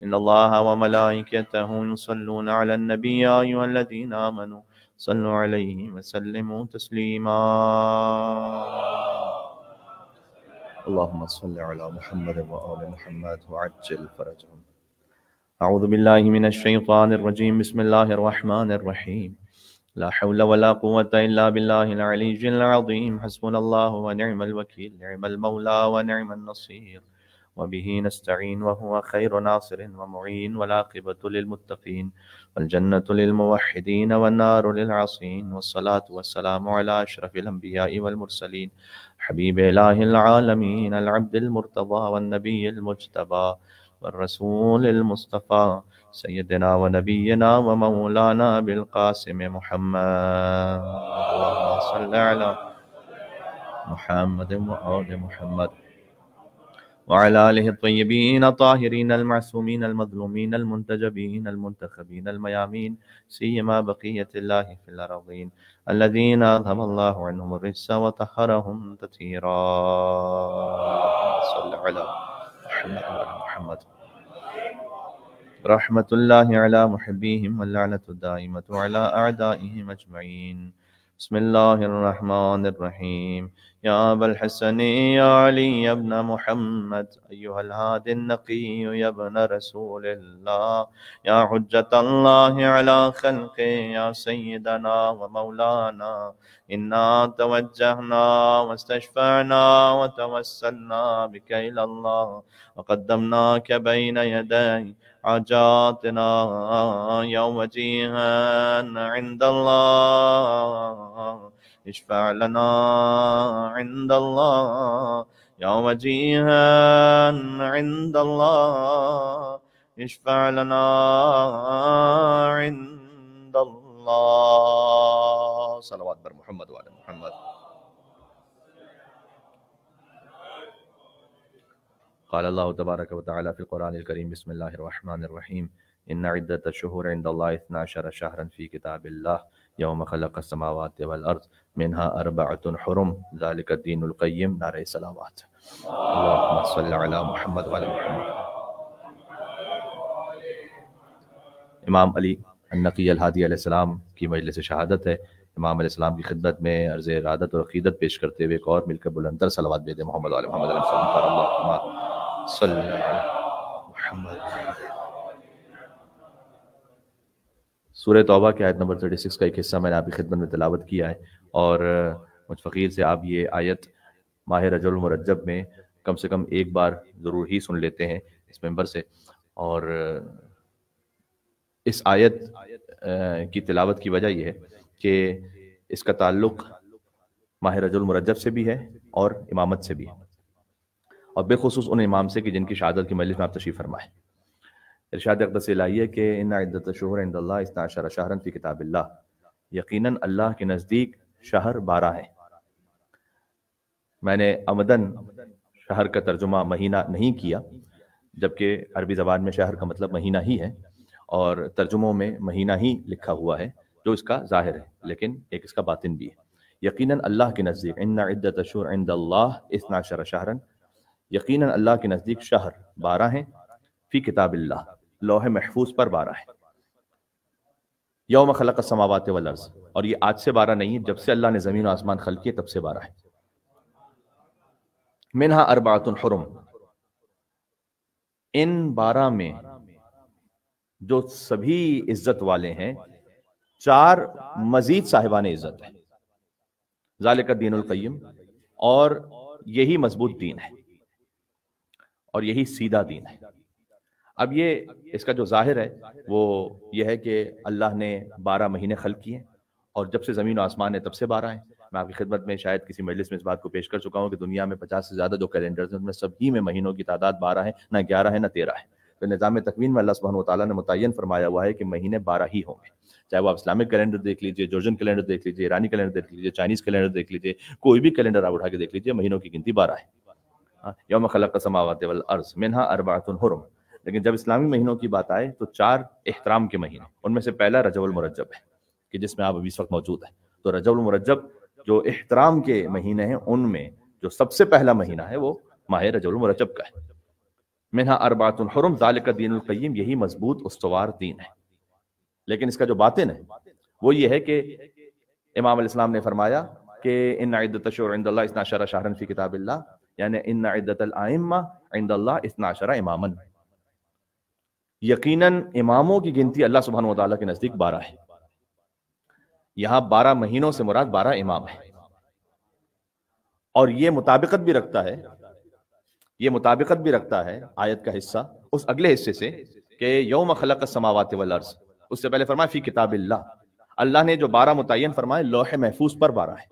إن الله وملائكته يصلون على النبي يا أيها الذين آمنوا صلوا عليه وسلموا تسليما اللهم صل على محمد وآل محمد وعجل فرجهم. أعوذ بالله من الشيطان الرجيم. بسم الله الرحمن الرحيم. لا حول ولا قوة إلا بالله العلي العظيم. حسبنا الله ونعم الوكيل، نعم المولى ونعم النصير، وبه نستعين، وهو خير ناصر ومعين، والعاقبة للمتقين، والجنة للموحدين، والنار للعاصين، والصلاة والسلام على أشرف الأنبياء والمرسلين، حبيب إله العالمين، العبد المرتضى والنبي المجتبى والرسول المصطفى، سيدنا ونبينا ومولانا بالقاسم محمد. اللهم صل على محمد وآل محمد وعلى آله الطيبين الطاهرين المعصومين المظلومين المنتجبين المنتخبين الميامين، سيما بقية الله في الأرضين الذين أذهب الله عنهم الرجس وطهرهم تطهيرا. صل على محمد وعلى محمد. رحمة الله على محبيهم واللعنة الدائمة على أعدائهم أجمعين. بسم الله الرحمن الرحيم. يا أبا الحسن يا علي ابن محمد، أيها الهادي النقي يا ابن رسول الله، يا حجة الله على خلقه، يا سيدنا ومولانا، إنا توجهنا واستشفعنا وتوسلنا بك إلى الله، وقدمناك بين يدي حاجاتنا يا وجيها عند الله، اشفع لنا عند الله، يا وجيها عند الله، اشفع لنا عند الله. صلوات بر محمد وعلى محمد. قال الله تبارك وتعالى في القرآن الكريم. بسم الله الرحمن الرحيم. إن عدة الشهور عند الله 12 شهرا في كتاب الله يوم خلق السماوات والأرض منها 4 حرم ذلك الدين القيم. نعرہ صلوات. اللهم صل على محمد وعلى محمد. امام علی النقی الہادی علیہ السلام کی مجلس شہادت ہے. امام علیہ السلام کی خدمت میں عرض ارادت اور عقیدت پیش کرتے ہوئے ایک اور مل کر بلندر صلوات بھیجیں محمد وعلی محمد علیہ السلام پر. اللہم صل علی محمد. سورہ توبہ کی آیت نمبر 36 کا ایک حصہ میں نے آپ کی خدمت میں تلاوت کیا ہے، اور مجھ فقیر سے آپ یہ آیت ماہ رجب المرجب میں کم سے کم ایک بار ضرور ہی سن لیتے ہیں اس ممبر سے. اور اس آیت کی تلاوت کی وجہ یہ ہے کہ اس کا تعلق ماہ رجب المرجب سے بھی ہے اور امامت سے بھی ہے، اور بالخصوص ان امام سے کہ جن کی شہادت کی مجلس میں آپ تشریف فرمائے. ارشاد اقدس الہی ہے کہ ان عدت الشہور عند اللہ 12 شہرا فی کتاب اللہ، یقیناً اللہ کے نزدیک شہر 12 ہیں. میں نے عمدن شہر کا ترجمہ مہینہ نہیں کیا، جبکہ عربی زبان میں شہر کا مطلب مہینہ ہی ہے، اور ترجموں میں مہینہ ہی لکھا ہوا ہے جو اس کا ظاہر ہے، لیکن ایک اس کا باطن بھی ہے. یقیناً اللہ کے نزدیک ان عدت الشہور عند اللہ 12 شہرا، یقیناً اللہ کے نزدیک شہر 12 ہیں، فی کتاب اللہ، لوح محفوظ پر 12 ہے. یوم خلق السماوات والارض، اور یہ آج سے 12 نہیں ہے، جب سے اللہ نے زمین و آسمان خلق کیے تب سے 12 ہے. منہا 4 حرم، ان 12 میں جو سبھی عزت والے ہیں 4 مزید صاحبان عزت ہیں. ذالک الدین القیم، اور یہی مضبوط دین ہے اور یہی سیدھا دین ہے. اب یہ اس کا جو ظاہر ہے وہ یہ ہے کہ اللہ نے 12 مہینے خلق کیے، اور جب سے زمین و آسمان ہے تب سے 12 ہیں. میں آپ کی خدمت میں شاید کسی مجلس میں اس بات کو پیش کر چکا ہوں کہ دنیا میں 50 سے زیادہ جو کیلنڈرز ہیں ان میں سبھی میں مہینوں کی تعداد 12 ہے، نہ 11 ہے نہ 13 ہے. تو نظام تکوین میں اللہ سبحانہ وتعالیٰ نے متعین فرمایا ہوا ہے کہ مہینے 12 ہی ہوں گے. چاہے وہ آپ اسلامک کیلنڈر دیکھ لیجئے، جورجن کیلنڈر دیکھ لیجئے، ایرانی کیلنڈر دیکھ لیجئے، چائنیز کیلنڈر دیکھ لیجئے، کوئی بھی کیلنڈر آپ اٹھا کے دیکھ لیجئے، مہینوں کی گنتی 12 ہے. یوم خلق السماوات والارض منہا 4 حرم. لیکن جب اسلامی مہینوں کی بات آئے تو 4 احترام کے مہینے، ان میں سے پہلا رجب المرجب ہے کہ جس میں آپ ابھی اس وقت موجود ہیں. تو رجب المرجب جو احترام کے مہینے ہیں ان میں جو سب سے پہلا مہینہ ہے وہ ماہ رجب المرجب کا ہے. منہا اربعۃ حرم ذالک الدین القیم، یہی مضبوط استوار دین ہے۔ لیکن اس کا جو باطن ہے وہ یہ ہے کہ امام علیہ السلام نے فرمایا کہ ان عدۃ الشہور عند اللہ 12 شہرا فی کتاب اللہ، یعنی ان عدۃ الائمہ عند اللہ 12 اماما، یقیناً اماموں کی گنتی اللہ سبحانہ وتعالیٰ کے نزدیک 12 ہے۔ یہاں 12 مہینوں سے مراد 12 امام ہے، اور یہ مطابقت بھی رکھتا ہے آیت کا حصہ اس اگلے حصے سے کہ یوم خلق السماوات والارض، اس سے پہلے فرمایا فی کتاب اللہ، اللہ نے جو 12 متعین فرمائے لوح محفوظ پر 12 ہے۔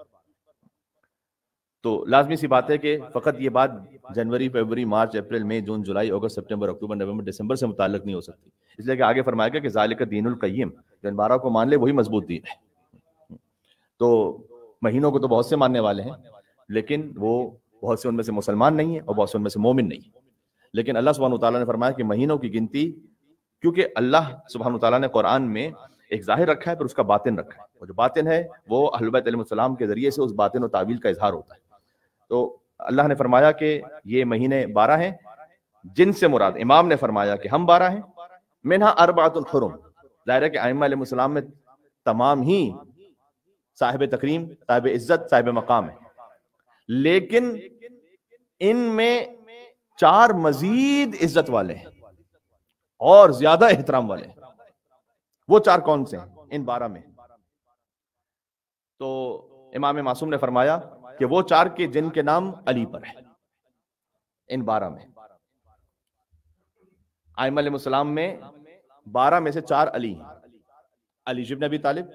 تو لازمی سی بات ہے کہ فقط یہ بات جنوری، فروری، مارچ، اپریل، مئی، جون، جولائی، اگست، سپٹمبر، اکتوبر، نومبر، دسمبر سے متعلق نہیں ہو سکتی، اس لیے کہ آگے فرمایا گیا کہ ذالک الدین القیم، جو ان 12 کو مان لے وہی مضبوط دین ہے۔ تو مہینوں کو تو بہت سے ماننے والے ہیں، لیکن وہ بہت سے ان میں سے مسلمان نہیں ہیں اور بہت سے ان میں سے مومن نہیں ہیں۔ لیکن اللہ سبحانہ وتعالیٰ نے فرمایا کہ مہینوں کی گنتی، کیونکہ اللہ سبحانہ وتعالیٰ نے قرآن میں ایک ظاہر رکھا ہے پھر اس کا باطن رکھا ہے، اور جو باطن ہے وہ اہل بیت علیہ السلام کے ذریعے سے اس باطن و تعویل کا اظہار ہوتا ہے۔ تو اللہ نے فرمایا کہ یہ مہینے 12 ہیں، جن سے مراد امام نے فرمایا کہ ہم 12 ہیں، منہا اربعۃ الحرم، ظاہر ہے کہ ائمہ علیہ السلام میں تمام ہی صاحب تکریم، صاحب عزت، صاحب مقام ہے، لیکن ان میں 4 مزید عزت والے ہیں اور زیادہ احترام والے ہیں۔ وہ 4 کون سے ہیں ان 12 میں؟ تو امام معصوم نے فرمایا کہ وہ 4 کے جن کے نام علی پر ہے ان 12 میں۔ ائمہ علیہ السلام میں 12 میں سے 4 علی ہیں، علی ابن ابی طالب،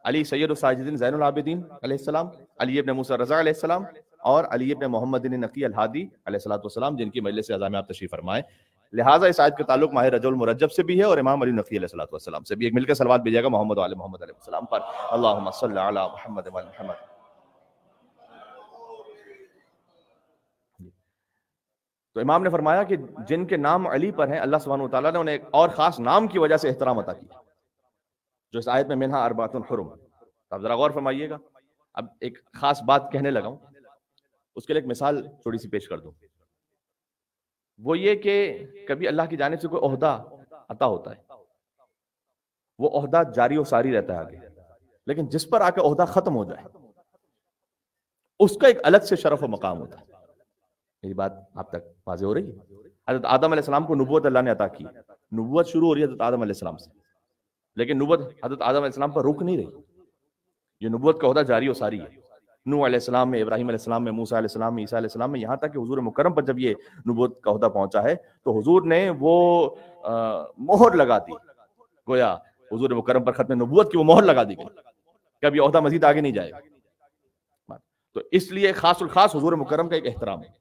علی سید الساجدین زین العابدین علیہ السلام، علی ابن موسیٰ رضا علیہ السلام، اور علی ابن محمد نقی الہادی علیہ السلام، جن کی مجلس اعظم میں آپ تشریف فرمائیں۔ لہٰذا اس آیت کا تعلق ماہ رجب المرجب سے بھی ہے اور امام علی نقی علیہ السلام سے بھی۔ ایک مل کے صلوات بھیجیے گا محمد و آل محمد علیہ السلام پر، اللہم صلی علی محمد و آل محمد۔ تو امام نے فرمایا کہ جن کے نام علی پر ہیں، اللہ سبحانہ وتعالیٰ نے انہیں ایک اور خاص نام کی وجہ سے احترام عطا کیا، جو اس آیت میں منہا اربعۃ حرم۔ آپ ذرا غور فرمائیے گا، اب ایک خاص بات کہنے لگا ہوں، اس کے لیے ایک مثال تھوڑی سی پیش کر دوں۔ وہ یہ کہ کبھی اللہ کی جانب سے کوئی عہدہ عطا ہوتا ہے، وہ عہدہ جاری و ساری رہتا ہے آگے، لیکن جس پر آ کے عہدہ ختم ہو جائے اس کا ایک الگ سے شرف و مقام ہوتا ہے۔ میری بات آپ تک واضح ہو رہی ہے؟ حضرت آدم علیہ السلام کو نبوت اللہ نے عطا کی، نبوت شروع ہو رہی ہے حضرت آدم علیہ السلام سے، لیکن نبوت حضرت آدم علیہ السلام پر رک نہیں رہی، یہ نبوت کا عہدہ جاری و ساری ہے۔ نوح علیہ السلام میں، ابراہیم علیہ السلام میں، موسیٰ علیہ السلام میں، عیسیٰ علیہ السلام میں، یہاں تک کہ حضور مکرم پر جب یہ نبوت کا عہدہ پہنچا ہے تو حضور نے وہ مہر لگا دی، گویا حضور مکرم پر ختم نبوت کی وہ مہر لگا دی گئی کہ اب یہ عہدہ مزید آگے نہیں جائے گا۔ تو اس لیے خاص الخاص حضور مکرم کا ایک احترام ہے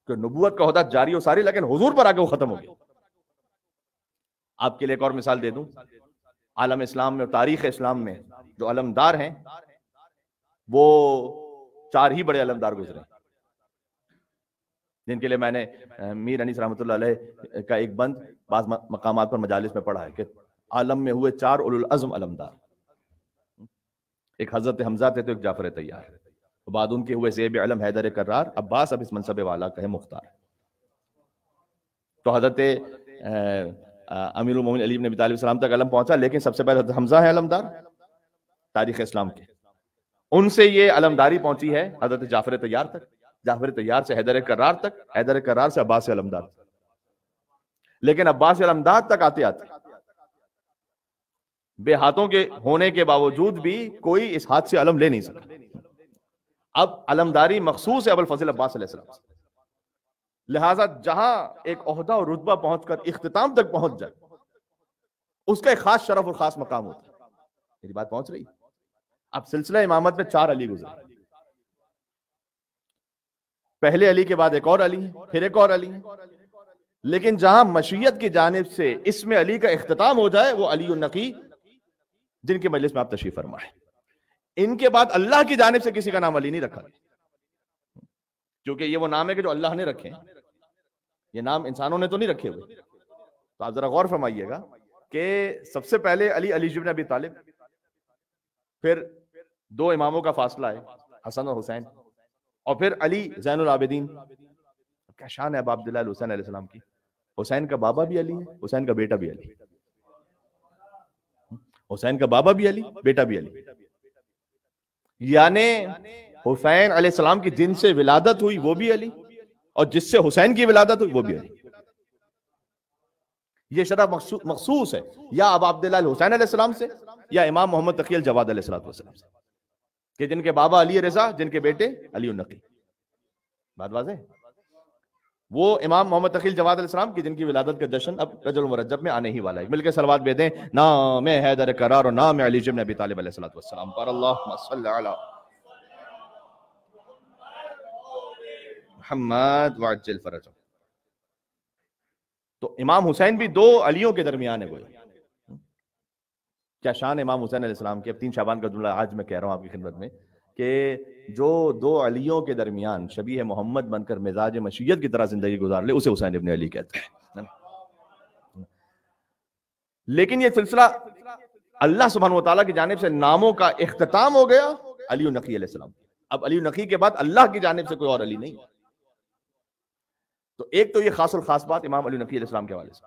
کہ نبوت کا عہدہ جاری و ساری، لیکن حضور پر آگے وہ ختم ہو گیا۔ آپ کے لیے ایک اور مثال دے دوں، عالم اسلام میں اور تاریخ اسلام میں جو علمدار ہیں وہ 4 ہی بڑے علمدار گزرے، جن کے لیے میں نے میر انیس رحمۃ اللہ علیہ کا ایک بند بعض مقامات پر مجالس میں پڑھا ہے کہ عالم میں ہوئے 4 اولو العزم علمدار، ایک حضرت حمزہ تھے تو ایک جعفر طیار، بعد ان کے ہوئے زیب علم حیدر کرار، عباس اب اس منصب والا کہے مختار۔ تو حضرت امیر المومنین علی بن ابی طالب السلام تک علم پہنچا، لیکن سب سے پہلے حضرت حمزہ ہے علمدار تاریخ اسلام کے، ان سے یہ علمداری پہنچی ہے حضرت جعفر طیار تک، جعفر طیار سے حیدر کرار تک، حیدر کرار سے عباس علمدار تک، لیکن عباس علمدار تک آتے آتے بے ہاتھوں کے ہونے کے باوجود بھی کوئی اس ہاتھ سے علم لے نہیں سکا۔ اب علمداری مخصوص ہے ابوالفضل عباس علیہ السلام سے، لہٰذا جہاں ایک عہدہ اور رتبہ پہنچ کر اختتام تک پہنچ جائے اس کا ایک خاص شرف اور خاص مقام ہوتا ہے۔ میری بات پہنچ رہی؟ اب سلسلہ امامت میں 4 علی گزرے، پہلے علی کے بعد ایک اور علی ہے، پھر ایک اور علی ہے، لیکن جہاں مشیت کی جانب سے اس میں علی کا اختتام ہو جائے وہ علی النقی، جن کی مجلس میں آپ تشریف فرمائیں۔ ان کے بعد اللہ کی جانب سے کسی کا نام علی نہیں رکھا گیا، کیونکہ یہ وہ نام ہے کہ جو اللہ نے رکھے، یہ نام انسانوں نے تو نہیں رکھے ہوئے۔ تو آپ ذرا غور فرمائیے گا کہ سب سے پہلے علی ابن ابی طالب، پھر 2 اماموں کا فاصلہ ہے حسن اور حسین، اور پھر علی زین العابدین۔ کیا شان ہے ابا عبداللہ الحسین علیہ السلام کی، حسین کا بابا بھی علی ہے، حسین کا بیٹا بھی علی، حسین کا بابا بھی علی، بیٹا بھی علی، یعنی حسین علیہ السلام کی جن سے ولادت ہوئی وہ بھی علی، اور جس سے حسین کی ولادت ہوئی وہ بھی علی۔ یہ شرف مخصوص ہے یا ابا عبداللہ الحسین علیہ السلام سے یا امام محمد تقی الجواد علیہ السلام سے، کہ جن کے بابا علی رضا، جن کے بیٹے علی النقی۔ بات واضح ہے؟ وہ امام محمد تقی الجواد علیہ السلام کی جن کی ولادت کا جشن اب رجب المرجب میں آنے ہی والا ہے۔ مل کے صلوات بے دیں، نام حیدر قرار اور نام علی بن ابی طالب علیہ السلام پر، اللہم صلی علی محمد وعجل فرجہ۔ تو امام حسین بھی دو علیوں کے درمیان ہے، گویا کیا شان امام حسین علیہ السلام کی۔ اب 3 شعبان کا جملہ آج میں کہہ رہا ہوں آپ کی خدمت میں، کہ جو دو علیوں کے درمیان شبیہ محمد بن کر مزاج مشیت کی طرح زندگی گزار لے اسے حسین ابن علی کہتے ہیں۔ لیکن یہ سلسلہ اللہ سبحانہ وتعالیٰ کی جانب سے ناموں کا اختتام ہو گیا علی النقی علیہ السلام۔ اب علی النقی کے بعد اللہ کی جانب سے کوئی اور علی نہیں۔ تو ایک تو یہ خاص الخاص بات امام علی نقی علیہ السلام کے حوالے سے۔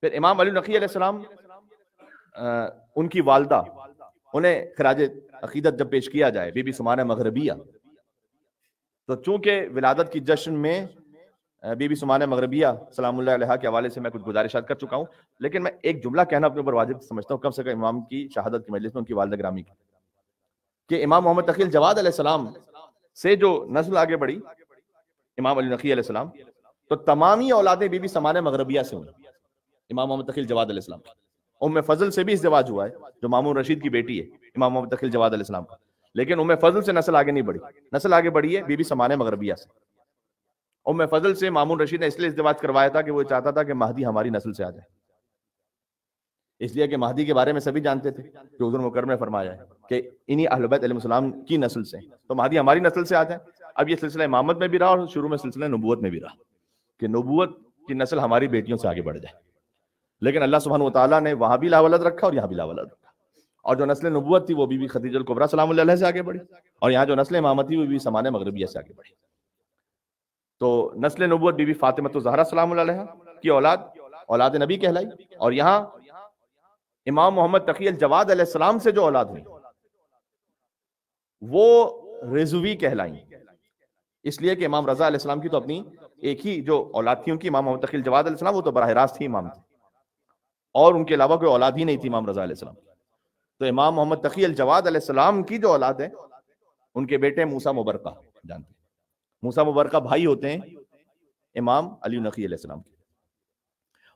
پھر امام علی نقی علیہ السلام، ان کی والدہ، انہیں خراج عقیدت جب پیش کیا جائے، بی بی سمانہ مغربیہ، تو چونکہ ولادت کی جشن میں بی بی سمانہ مغربیہ سلام اللہ علیہا کے حوالے سے میں کچھ گزارشات کر چکا ہوں، لیکن میں ایک جملہ کہنا اپنے اوپر واجب سمجھتا ہوں کم سے کم امام کی شہادت کی مجلس میں ان کی والدہ گرامی کی، کہ امام محمد تقی الجواد علیہ السلام سے جو نسل آگے بڑھی امام علی نقی علیہ السلام، تو تمامی اولادیں بی بی سمانہ مغربیہ سے ہوئی امام محمد تقی الجواد علیہ السلام۔ ام فضل سے بھی ازدواج ہوا ہے جو مامون رشید کی بیٹی ہے امام محمد تقی الجواد علیہ السلام کا، لیکن ام فضل سے نسل آگے نہیں بڑھی، نسل آگے بڑھی ہے بی بی سمانہ مغربیہ سے۔ ام فضل سے مامون رشید نے اس لیے ازدواج کروایا تھا کہ وہ چاہتا تھا کہ مہدی ہماری نسل سے آ جائے، اس لیے کہ مہدی کے بارے میں سبھی جانتے تھے کہ حضور مکرم نے فرمایا ہے کہ انہی اہل بیت علیہ السلام کی نسل سے، تو مہدی ہماری نسل سے آ جائے۔ اب یہ سلسلہ امامت میں بھی رہا اور شروع میں سلسلہ نبوت میں بھی رہا کہ نبوت کی نسل ہماری بیٹیوں سے آگے بڑھ جائے، لیکن اللہ سبحانہ وتعالیٰ نے وہاں بھی لاولد رکھا اور یہاں بھی لاولد رکھا، اور جو نسل نبوت تھی وہ بی بی خدیجہ الکبریٰ سلام اللہ علیہ سے آگے بڑھی، اور یہاں جو نسل امامت تھی وہ بی بی سمانہ مغربیہ سے آگے بڑھی۔ تو نسل نبوت بی بی فاطمہ الزہرا سلام اللہ علیہ کی اولاد نبی کہلائی، اور یہاں امام محمد تقی الجواد علیہ السلام سے جو اولاد ہوئی وہ رضوی کہلائیں، اس لیے کہ امام رضا علیہ السلام کی تو اپنی ایک ہی جو اولاد تھی ان کی، امام محمد تقی الجواد علیہ السلام وہ تو براہ راست ہی امام تھے اور ان کے علاوہ کوئی اولاد ہی نہیں تھی امام رضا علیہ السلام۔ تو امام محمد تقی الجواد علیہ السلام کی جو اولاد ہے ان کے بیٹے موسیٰ مبرقہ، جانتے ہیں موسیٰ مبرقہ بھائی ہوتے ہیں امام علی نقی علیہ السلام کے۔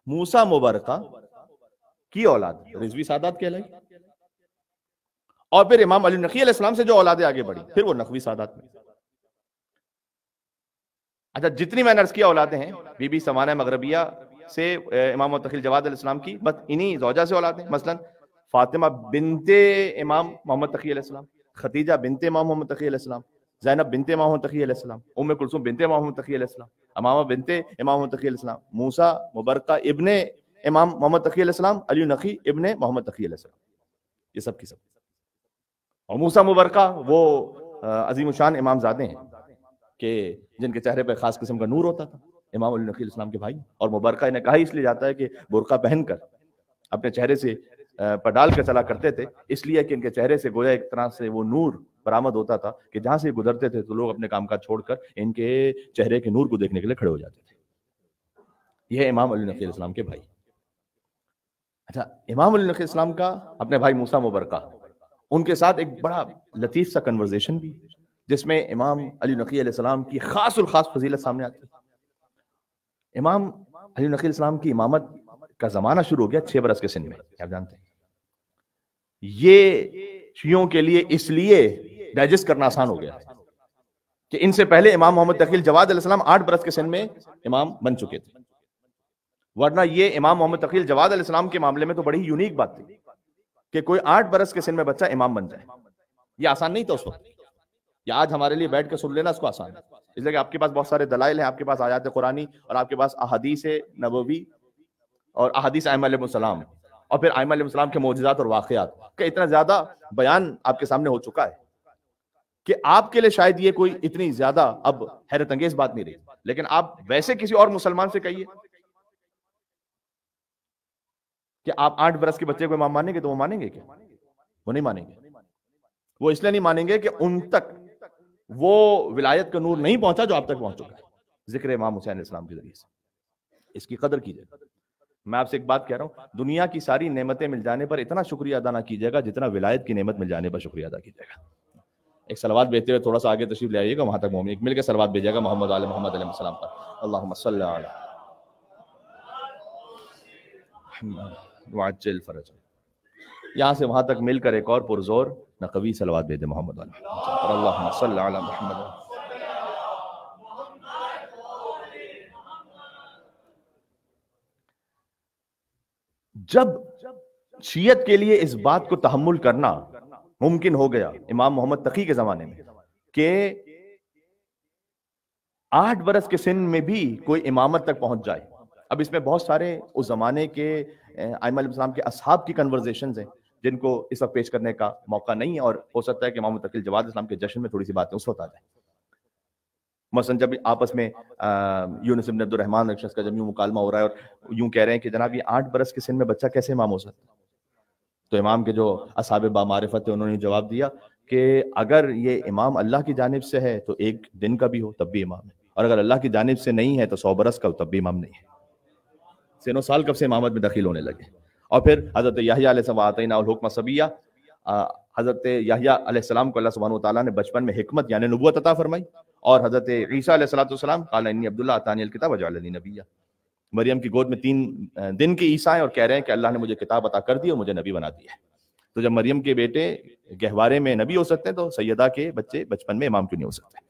موسیٰ مبرقہ کی اولاد رضوی سادات کہلائی، اور پھر امام علی نقی علیہ السلام سے جو اولادیں آگے بڑھی پھر وہ نقوی سادات میں۔ اچھا، جتنی میں نے عرض کیا اولادیں ہیں بی بی سمانہ مغربیہ سے امام محمد تقی الجواد علیہ السلام کی، بس انہی زوجہ سے اولاد ہیں، مثلا فاطمہ بنت امام محمد تقی علیہ السلام، خدیجہ بنت امام محمد تقی علیہ السلام، زینب بنت امام محمد تقی علیہ السلام، ام کلثوم بنت امام محمد تقی علیہ السلام، امامہ بنت امام محمد تقی علیہ السلام، موسیٰ مبرقہ ابن امام محمد تقی علیہ السلام، علی نقی ابن محمد تقی علیہ السلام، یہ سب کی سب۔ اور موسیٰ مبرقہ وہ عظیم الشان امام زادے ہیں کہ جن کے چہرے پہ خاص قسم کا نور ہوتا تھا، امام علی نقی علیہ السلام کے بھائی، اور مبرقہ انہیں کہا اس لیے جاتا ہے کہ برقع پہن کر اپنے چہرے سے پڈال کر چلا کرتے تھے، اس لیے کہ ان کے چہرے سے گویا ایک طرح سے وہ نور برآمد ہوتا تھا کہ جہاں سے گزرتے تھے تو لوگ اپنے کام کاج چھوڑ کر ان کے چہرے کے نور کو دیکھنے کے لیے کھڑے ہو جاتے تھے۔ یہ ہے امام علی نقی علیہ السلام کے بھائی۔ اچھا، امام علی نقی علیہ السلام کا اپنے بھائی موسیٰ مبرقہ، ان کے ساتھ ایک بڑا لطیف سا کنورزیشن بھی جس میں امام علی نقی علیہ السلام کی خاص الخاص فضیلت سامنے آتی ہے۔ امام علی نقی علیہ السلام کی امامت کا زمانہ شروع ہو گیا 6 برس کے سن میں، آپ جانتے ہیں۔ یہ شیعوں کے لیے اس لیے ڈائجسٹ کرنا آسان ہو گیا کہ ان سے پہلے امام محمد تقی الجواد علیہ السلام 8 برس کے سن میں امام بن چکے تھے، ورنہ یہ امام محمد تقی الجواد علیہ السلام کے معاملے میں تو بڑی یونیک بات تھی کہ کوئی 8 برس کے سن میں بچہ امام بن جائے۔ یہ آسان نہیں تھا اس وقت، یہ آج ہمارے لیے بیٹھ کے سن لینا اس کو آسان ہے، اس لیے کہ آپ کے پاس بہت سارے دلائل ہیں، آپ کے پاس آیات قرآنی اور آپ کے پاس احادیث نبوی اور احادیث ائمہ علیہ السلام، اور پھر ائمہ علیہ السلام کے معجزات اور واقعات کا اتنا زیادہ بیان آپ کے سامنے ہو چکا ہے کہ آپ کے لیے شاید یہ کوئی اتنی زیادہ اب حیرت انگیز بات نہیں رہی، لیکن آپ ویسے کسی اور مسلمان سے کہیے کہ آپ 8 برس کے بچے کو امام مانیں گے تو وہ مانیں گے کیا؟ وہ نہیں مانیں گے. وہ اس لیے نہیں مانیں گے کہ ان تک وہ ولایت کا نور نہیں پہنچا جو آپ تک پہنچ چکا ہے ذکر امام حسین علیہ السلام کے ذریعے سے. اس کی قدر کیجیے. میں آپ سے ایک بات کہہ رہا ہوں، دنیا کی ساری نعمتیں مل جانے پر اتنا شکریہ ادا نہ کیجیے گا جتنا ولایت کی نعمت مل جانے پر شکریہ ادا کیجیے گا. ایک صلوات بھیجتے ہوئے تھوڑا سا آگے تشریف لے آئیے گا، وہاں تک مومن ایک مل کے صلوات بھیجیے گا محمد آل محمد علیہ السلام پر. اللہم صلی علی محمد وعجل فرج. یہاں سے وہاں تک مل کر ایک اور پرزور نقوی صلوات بھیجے محمد علیہ السلام. اللہم صلی علی محمد. جب شیعت کے لیے اس بات کو تحمل کرنا ممکن ہو گیا امام محمد تقی کے زمانے میں کہ 8 برس کے سن میں بھی کوئی امامت تک پہنچ جائے. اب اس میں بہت سارے اس زمانے کے ائمہ علیہ السلام کے اصحاب کی کنورزیشنز ہیں جن کو اس وقت پیش کرنے کا موقع نہیں ہے، اور ہو سکتا ہے کہ امام تقی جواد اسلام کے جشن میں تھوڑی سی باتیں اس وقت آ جائیں. مثلا جب آپس میں یونس بن عبد الرحمن شخص کا جب یوں مکالمہ ہو رہا ہے اور یوں کہہ رہے ہیں کہ جناب یہ 8 برس کے سن میں بچہ کیسے امام ہو سکتا ہے، تو امام کے جو اصحاب بامعرفت تھے انہوں نے جواب دیا کہ اگر یہ امام اللہ کی جانب سے ہے تو 1 دن کا بھی ہو تب بھی امام ہے، اور اگر اللہ کی جانب سے نہیں ہے تو 100 برس کا ہو تب بھی امام نہیں ہے. سن و سال کب سے امامت میں داخل ہونے لگے. اور پھر حضرت یحییٰ علیہ السلام آتینا الحکم صبیہ، حضرت یحییٰ علیہ السلام کو اللہ سبحانہ وتعالیٰ نے بچپن میں حکمت یعنی نبوت عطا فرمائی، اور حضرت عیسیٰ علیہ السلام قال انی عبد اللہ آتانی الکتاب وجعلنی نبیہ. مریم کی گود میں 3 دن کے عیسیٰ ہیں اور کہہ رہے ہیں کہ اللہ نے مجھے کتاب عطا کر دی اور مجھے نبی بنا دیا ہے. تو جب مریم کے بیٹے گہوارے میں نبی ہو سکتے ہیں تو سیدہ کے بچے بچپن میں امام کیوں نہیں ہو سکتے.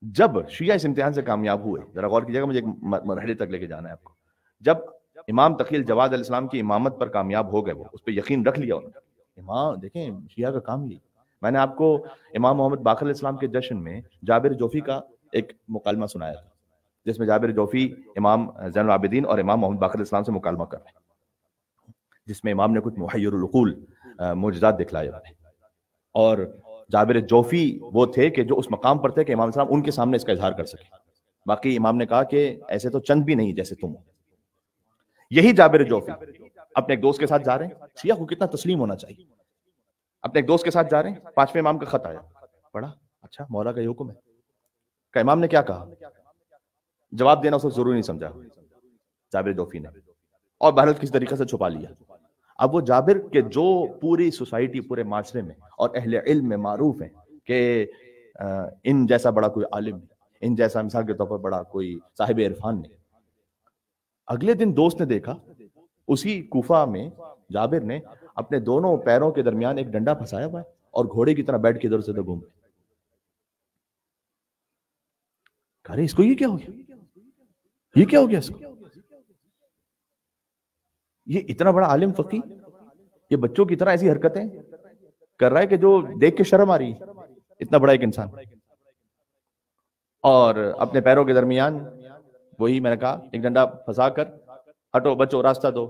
جب شیعہ اس امتحان سے کامیاب ہوئے، ذرا غور کیجیے گا، مجھے ایک مرحلے تک لے کے جانا ہے آپ کو. جب امام تقی الجواد علیہ السلام کی امامت پر کامیاب ہو گئے، وہ اس پہ یقین رکھ لیا انہوں نے. امام دیکھیں شیعہ کا کام یہ، میں نے آپ کو امام محمد باقر علیہ السلام کے جشن میں جابر جوفی کا ایک مکالمہ سنایا تھا، جس میں جابر جوفی امام زین العابدین اور امام محمد باقر علیہ السلام سے مکالمہ کر رہے ہیں، جس میں امام نے کچھ محیر العقول معجزات دکھلائے انہوں نے. اور جابر جوفی وہ تھے کہ جو اس مقام پر تھے کہ امام السلام ان کے سامنے اس کا اظہار کر سکے. باقی امام نے کہا کہ ایسے تو چند بھی نہیں جیسے تم. یہی جابر جوفی اپنے ایک دوست کے ساتھ جا رہے ہیں، شیعہ کو کتنا تسلیم ہونا چاہیے. اپنے ایک دوست کے ساتھ جا رہے ہیں، 5ویں امام کا خط آیا، پڑھا، اچھا مولا کا یہ حکم ہے. کہ امام نے کیا کہا؟ جواب دینا اس کو ضروری نہیں سمجھا جابر جوفی نے، اور بہرحال کس طریقے سے چھپا لیا. اب وہ جابر کے جو پوری سوسائٹی پورے معاشرے میں اور اہل علم میں معروف ہیں کہ ان جیسا بڑا کوئی عالم نہیں، ان جیسا مثال کے طور پر بڑا کوئی صاحب عرفان نہیں. اگلے دن دوست نے دیکھا اسی کوفہ میں جابر نے اپنے دونوں پیروں کے درمیان ایک ڈنڈا پھنسایا ہوا ہے اور گھوڑے کی طرح بیٹھ کے ادھر سے ادھر گھوم رہے. کہہ رہے اس کو یہ کیا ہو گیا، یہ کیا ہو گیا اس کو، یہ اتنا بڑا عالم فقی یہ بچوں کی طرح ایسی حرکتیں کر رہا ہے کہ جو دیکھ کے شرم آ رہی ہے. اتنا بڑا ایک انسان، اور اپنے پیروں کے درمیان وہی میں نے کہا ایک ڈنڈا پھنسا کر ہٹو بچو راستہ دو،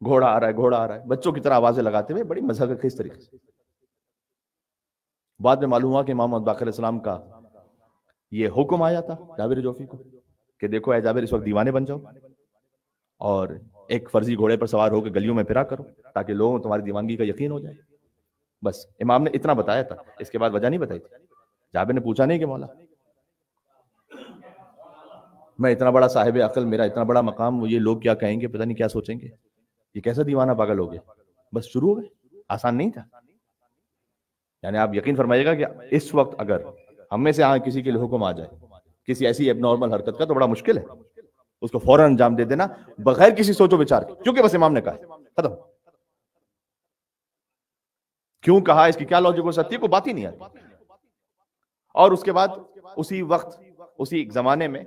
گھوڑا آ رہا ہے گھوڑا آ رہا ہے، بچوں کی طرح آوازیں لگاتے ہوئے بڑی مذہب خیز طریقے سے. بعد میں معلوم ہوا کہ امام باقر علیہ السلام کا یہ حکم آیا تھا جابر جوفی کو کہ دیکھو اے جابر اس وقت دیوانے بن جاؤ اور ایک فرضی گھوڑے پر سوار ہو کے گلیوں میں پھرا کرو تاکہ لوگوں تمہاری دیوانگی کا یقین ہو جائے. بس امام نے اتنا بتایا تھا، اس کے بعد وجہ نہیں بتائی تھی. جابر نے پوچھا نہیں کہ مولا میں اتنا بڑا صاحب عقل، میرا اتنا بڑا مقام، یہ لوگ کیا کہیں گے، پتہ نہیں کیا سوچیں گے، یہ کیسا دیوانہ پاگل ہو گیا. بس شروع ہو گئے. آسان نہیں تھا. یعنی آپ یقین فرمائیے گا کہ اس وقت اگر ہم میں سے کسی کے لیے حکم آ جائے کسی ایسی ایب نارمل حرکت کا تو بڑا مشکل ہے اس کو فوراً انجام دے دینا بغیر کسی سوچ و بچار کے، کیونکہ بس امام نے کہا ختم. کیوں کہا، اس کی کیا لاجک ہو سکتی ہے، کوئی بات ہی نہیں آتی. اور اس کے بعد اسی وقت اسی زمانے میں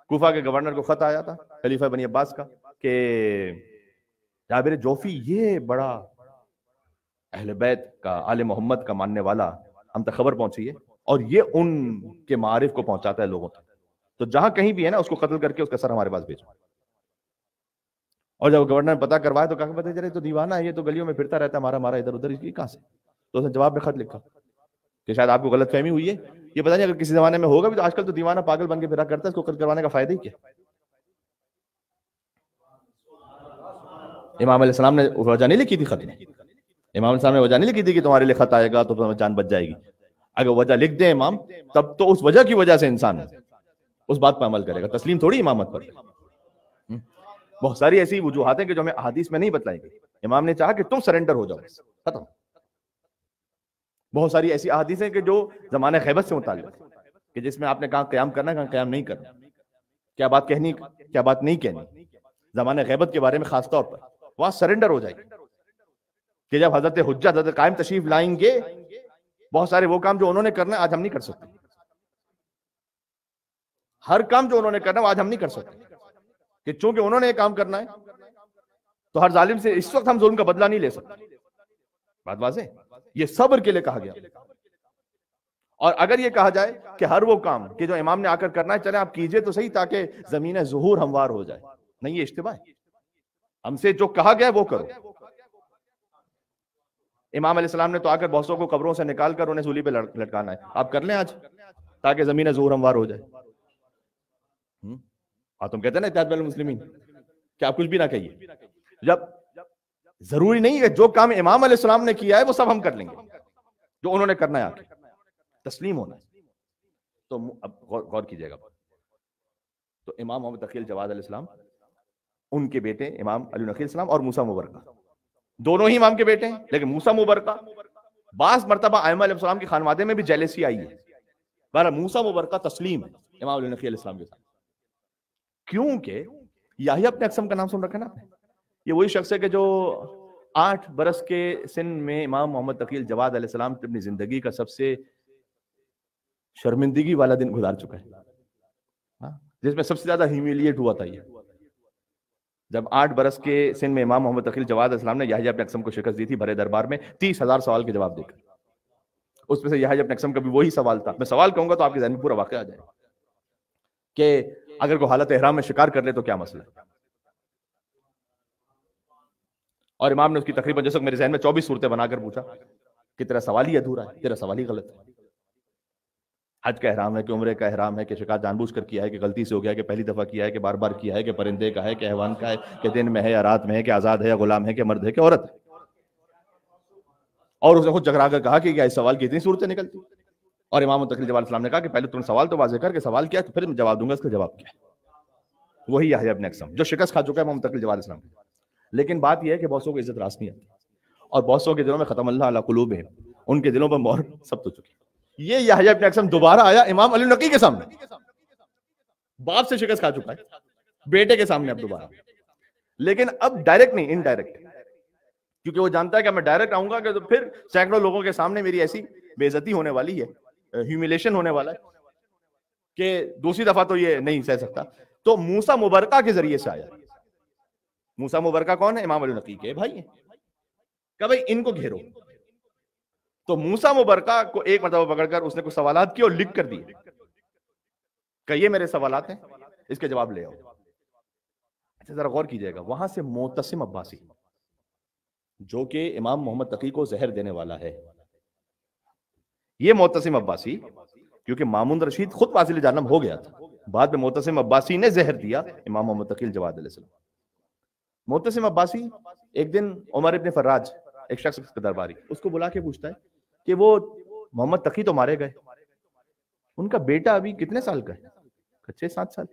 کوفہ کے گورنر کو خط آیا تھا خلیفہ بنی عباس کا کہ جابر جوفی یہ بڑا اہل بیت کا آل محمد کا ماننے والا ہم تک خبر پہنچی ہے اور یہ ان کے معارف کو پہنچاتا ہے لوگوں تک، تو جہاں کہیں بھی ہے نا اس کو قتل کر کے اس کا سر ہمارے پاس بھیجو. اور جب گورنر نے پتا کروایا تو کہا پتہ چلے تو دیوانہ ہے، یہ تو گلیوں میں پھرتا رہتا ہے مارا ادھر ادھر، اس کی کہاں سے. تو اس نے جواب میں خط لکھا کہ شاید آپ کو غلط فہمی ہوئی ہے، یہ پتہ نہیں اگر کسی زمانے میں ہوگا بھی تو آج کل تو دیوانہ پاگل بن کے پھرا کرتا ہے، اس کو قتل کروانے کا فائدہ ہی کیا. امام علیہ السلام نے وجہ نہیں لکھی تھی خط میں؟ امام علیہ السلام نے وجہ نہیں لکھی تھی کہ تمہارے لیے خط آئے گا تو تمہیں جان بچ جائے گی؟ اگر وجہ لکھ دے امام تب تو اس وجہ کی وجہ سے انسان اس بات پر عمل کرے گا، تسلیم تھوڑی امامت پر۔ بہت ساری ایسی وجوہات ہیں کہ جو ہمیں احادیث میں نہیں بتلائی گئی، امام نے چاہا کہ تم سرنڈر ہو جاؤ، ختم۔ بہت ساری ایسی احادیث ہیں کہ جو زمانہ غیبت سے متعلق کہ جس میں آپ نے کہا قیام کرنا ہے، کہاں قیام نہیں کرنا، کیا بات کہنی کیا بات نہیں کہنی، زمانہ غیبت کے بارے میں خاص طور پر وہاں سرنڈر ہو جائے گی کہ جب حضرت حجت حضرت قائم تشریف لائیں گے، بہت سارے وہ کام جو انہوں نے کرنا ہے آج ہم نہیں کر سکتے، ہر کام جو انہوں نے کرنا ہے آج ہم نہیں کر سکتے، کہ چونکہ انہوں نے یہ کام کرنا ہے تو ہر ظالم سے اس وقت ہم ظلم کا بدلہ نہیں لے سکتے۔ بات واضح، یہ صبر کے لیے کہا گیا۔ اور اگر یہ کہا جائے کہ ہر وہ کام کہ جو امام نے آ کر کرنا ہے چلے آپ کیجئے تو صحیح تاکہ زمین ظہور ہموار ہو جائے، نہیں، یہ اشتباہ ہے۔ ہم سے جو کہا گیا وہ کرو۔ امام علیہ السلام نے تو آ کر بہتوں کو قبروں سے نکال کر انہیں سولی پہ لٹکانا ہے، آپ کر لیں آج تاکہ زمین ظہور ہموار ہو جائے۔ تم کہتے ہیں نا اتحاد بین المسلمین، کہ آپ کچھ بھی نہ کہیے، جب ضروری نہیں ہے جو کام امام علیہ السلام نے کیا ہے وہ سب ہم کر لیں گے، جو انہوں نے کرنا ہے آ کے تسلیم ہونا ہے۔ تو اب غور کیجئے گا، تو امام محمد تقی الجواد علیہ السلام، ان کے بیٹے امام علی نقی السلام اور موسیٰ مبرکہ، دونوں ہی امام کے بیٹے ہیں، لیکن موسیٰ مبرکہ بعض مرتبہ ائمہ علیہ السلام کے خانوادے میں بھی جیلسی آئی ہے، بہرحال موسیٰ مبرکہ تسلیم ہے امام علی نقی علیہ السلام کے ساتھ، کیونکہ یحییٰ ابن اقسم کا نام سن رکھا نا آپ نے؟ یہ وہی شخص ہے کہ جو 8 برس کے سن میں امام محمد تقی الجواد علیہ السلام اپنی زندگی کا سب سے شرمندگی والا دن گزار چکا ہے، جس میں سب سے زیادہ ہیومیلیٹ ہوا تھا یہ، جب 8 برس کے سن میں امام محمد تقی الجواد علیہ السلام نے یحییٰ ابن اقسم کو شکست دی تھی بھرے دربار میں 30,000 سوال کے جواب دے کر۔ اس میں سے یحییٰ ابن اقسم کا بھی وہی سوال تھا، میں سوال کہوں گا تو آپ کے ذہن میں پورا واقعہ آ جائے گا کہ اگر کوئی حالت احرام میں شکار کر لے تو کیا مسئلہ ہے؟ اور امام نے اس کی تقریباً جیسے میرے ذہن میں 24 صورتیں بنا کر پوچھا کہ تیرا سوال ہی ادھورا ہے، تیرا سوال ہی غلط ہے۔ حج کا احرام ہے کہ عمرے کا احرام ہے کہ شکار جان بوجھ کر کیا ہے کہ غلطی سے ہو گیا کہ پہلی دفعہ کیا ہے کہ بار بار کیا ہے کہ پرندے کا ہے کہ حیوان کا ہے کہ دن میں ہے یا رات میں ہے کہ آزاد ہے یا غلام ہے کہ مرد ہے کہ عورت ہے، اور اس نے خود چکرا کر کہا کہ کیا اس سوال کی اتنی صورتیں نکلتی؟ اور امام تقی الجواد السلام نے کہا کہ پہلے تم سوال تو واضح کر کہ سوال کیا ہے تو پھر میں جواب دوں گا اس کا جواب کیا ہے۔ وہی یحییٰ ابن اقسم جو شکست کھا چکا ہے امام تقی الجواد السلام۔ لیکن بات یہ ہے کہ بہت سو کو عزت راست نہیں آتی، اور بہت سو کے دلوں میں ختم اللہ علی قلوبہم، ان کے دلوں پر مہر سب تو چکی۔ یہ یحییٰ ابن اقسم دوبارہ آیا امام علی نقی کے سامنے، باپ سے شکست کھا چکا ہے، بیٹے کے سامنے اب دوبارہ، لیکن اب ڈائریکٹ نہیں، انڈائریکٹ، کیونکہ وہ جانتا ہے کہ میں ڈائریکٹ آؤں گا کہ تو پھر سینکڑوں لوگوں کے سامنے میری ایسی بے عزتی ہونے والی ہے، ہیومیلیشن ہونے والا ہے کہ دوسری دفعہ تو یہ نہیں سہ سکتا۔ تو موسیٰ مبرکہ کے ذریعے سے آیا۔ موسیٰ مبرکہ کون ہے؟ امام علی نقی کے بھائی ہیں، کہ بھائی ان کو گھیرو۔ تو موسیٰ مبرکہ کو ایک مرتبہ پکڑ کر اس نے کچھ سوالات کیے اور لکھ کر دیے کہ یہ میرے سوالات ہیں، اس کے جواب لے آؤ۔ اچھا ذرا غور کیجئے گا، وہاں سے معتصم عباسی جو کہ امام محمد تقی کو زہر دینے والا ہے، یہ معتصم عباسی کیونکہ مامون رشید خود فاضل جہنم ہو گیا تھا، بعد میں معتصم عباسی نے زہر دیا امام محمد تقی الجواد علیہ السلام۔ معتصم عباسی ایک دن عمر ابن فراج ایک شخص کا درباری اس کو بلا کے پوچھتا ہے کہ وہ محمد تقی تو مارے گئے، ان کا بیٹا ابھی کتنے سال کا ہے؟ 6-7 سال۔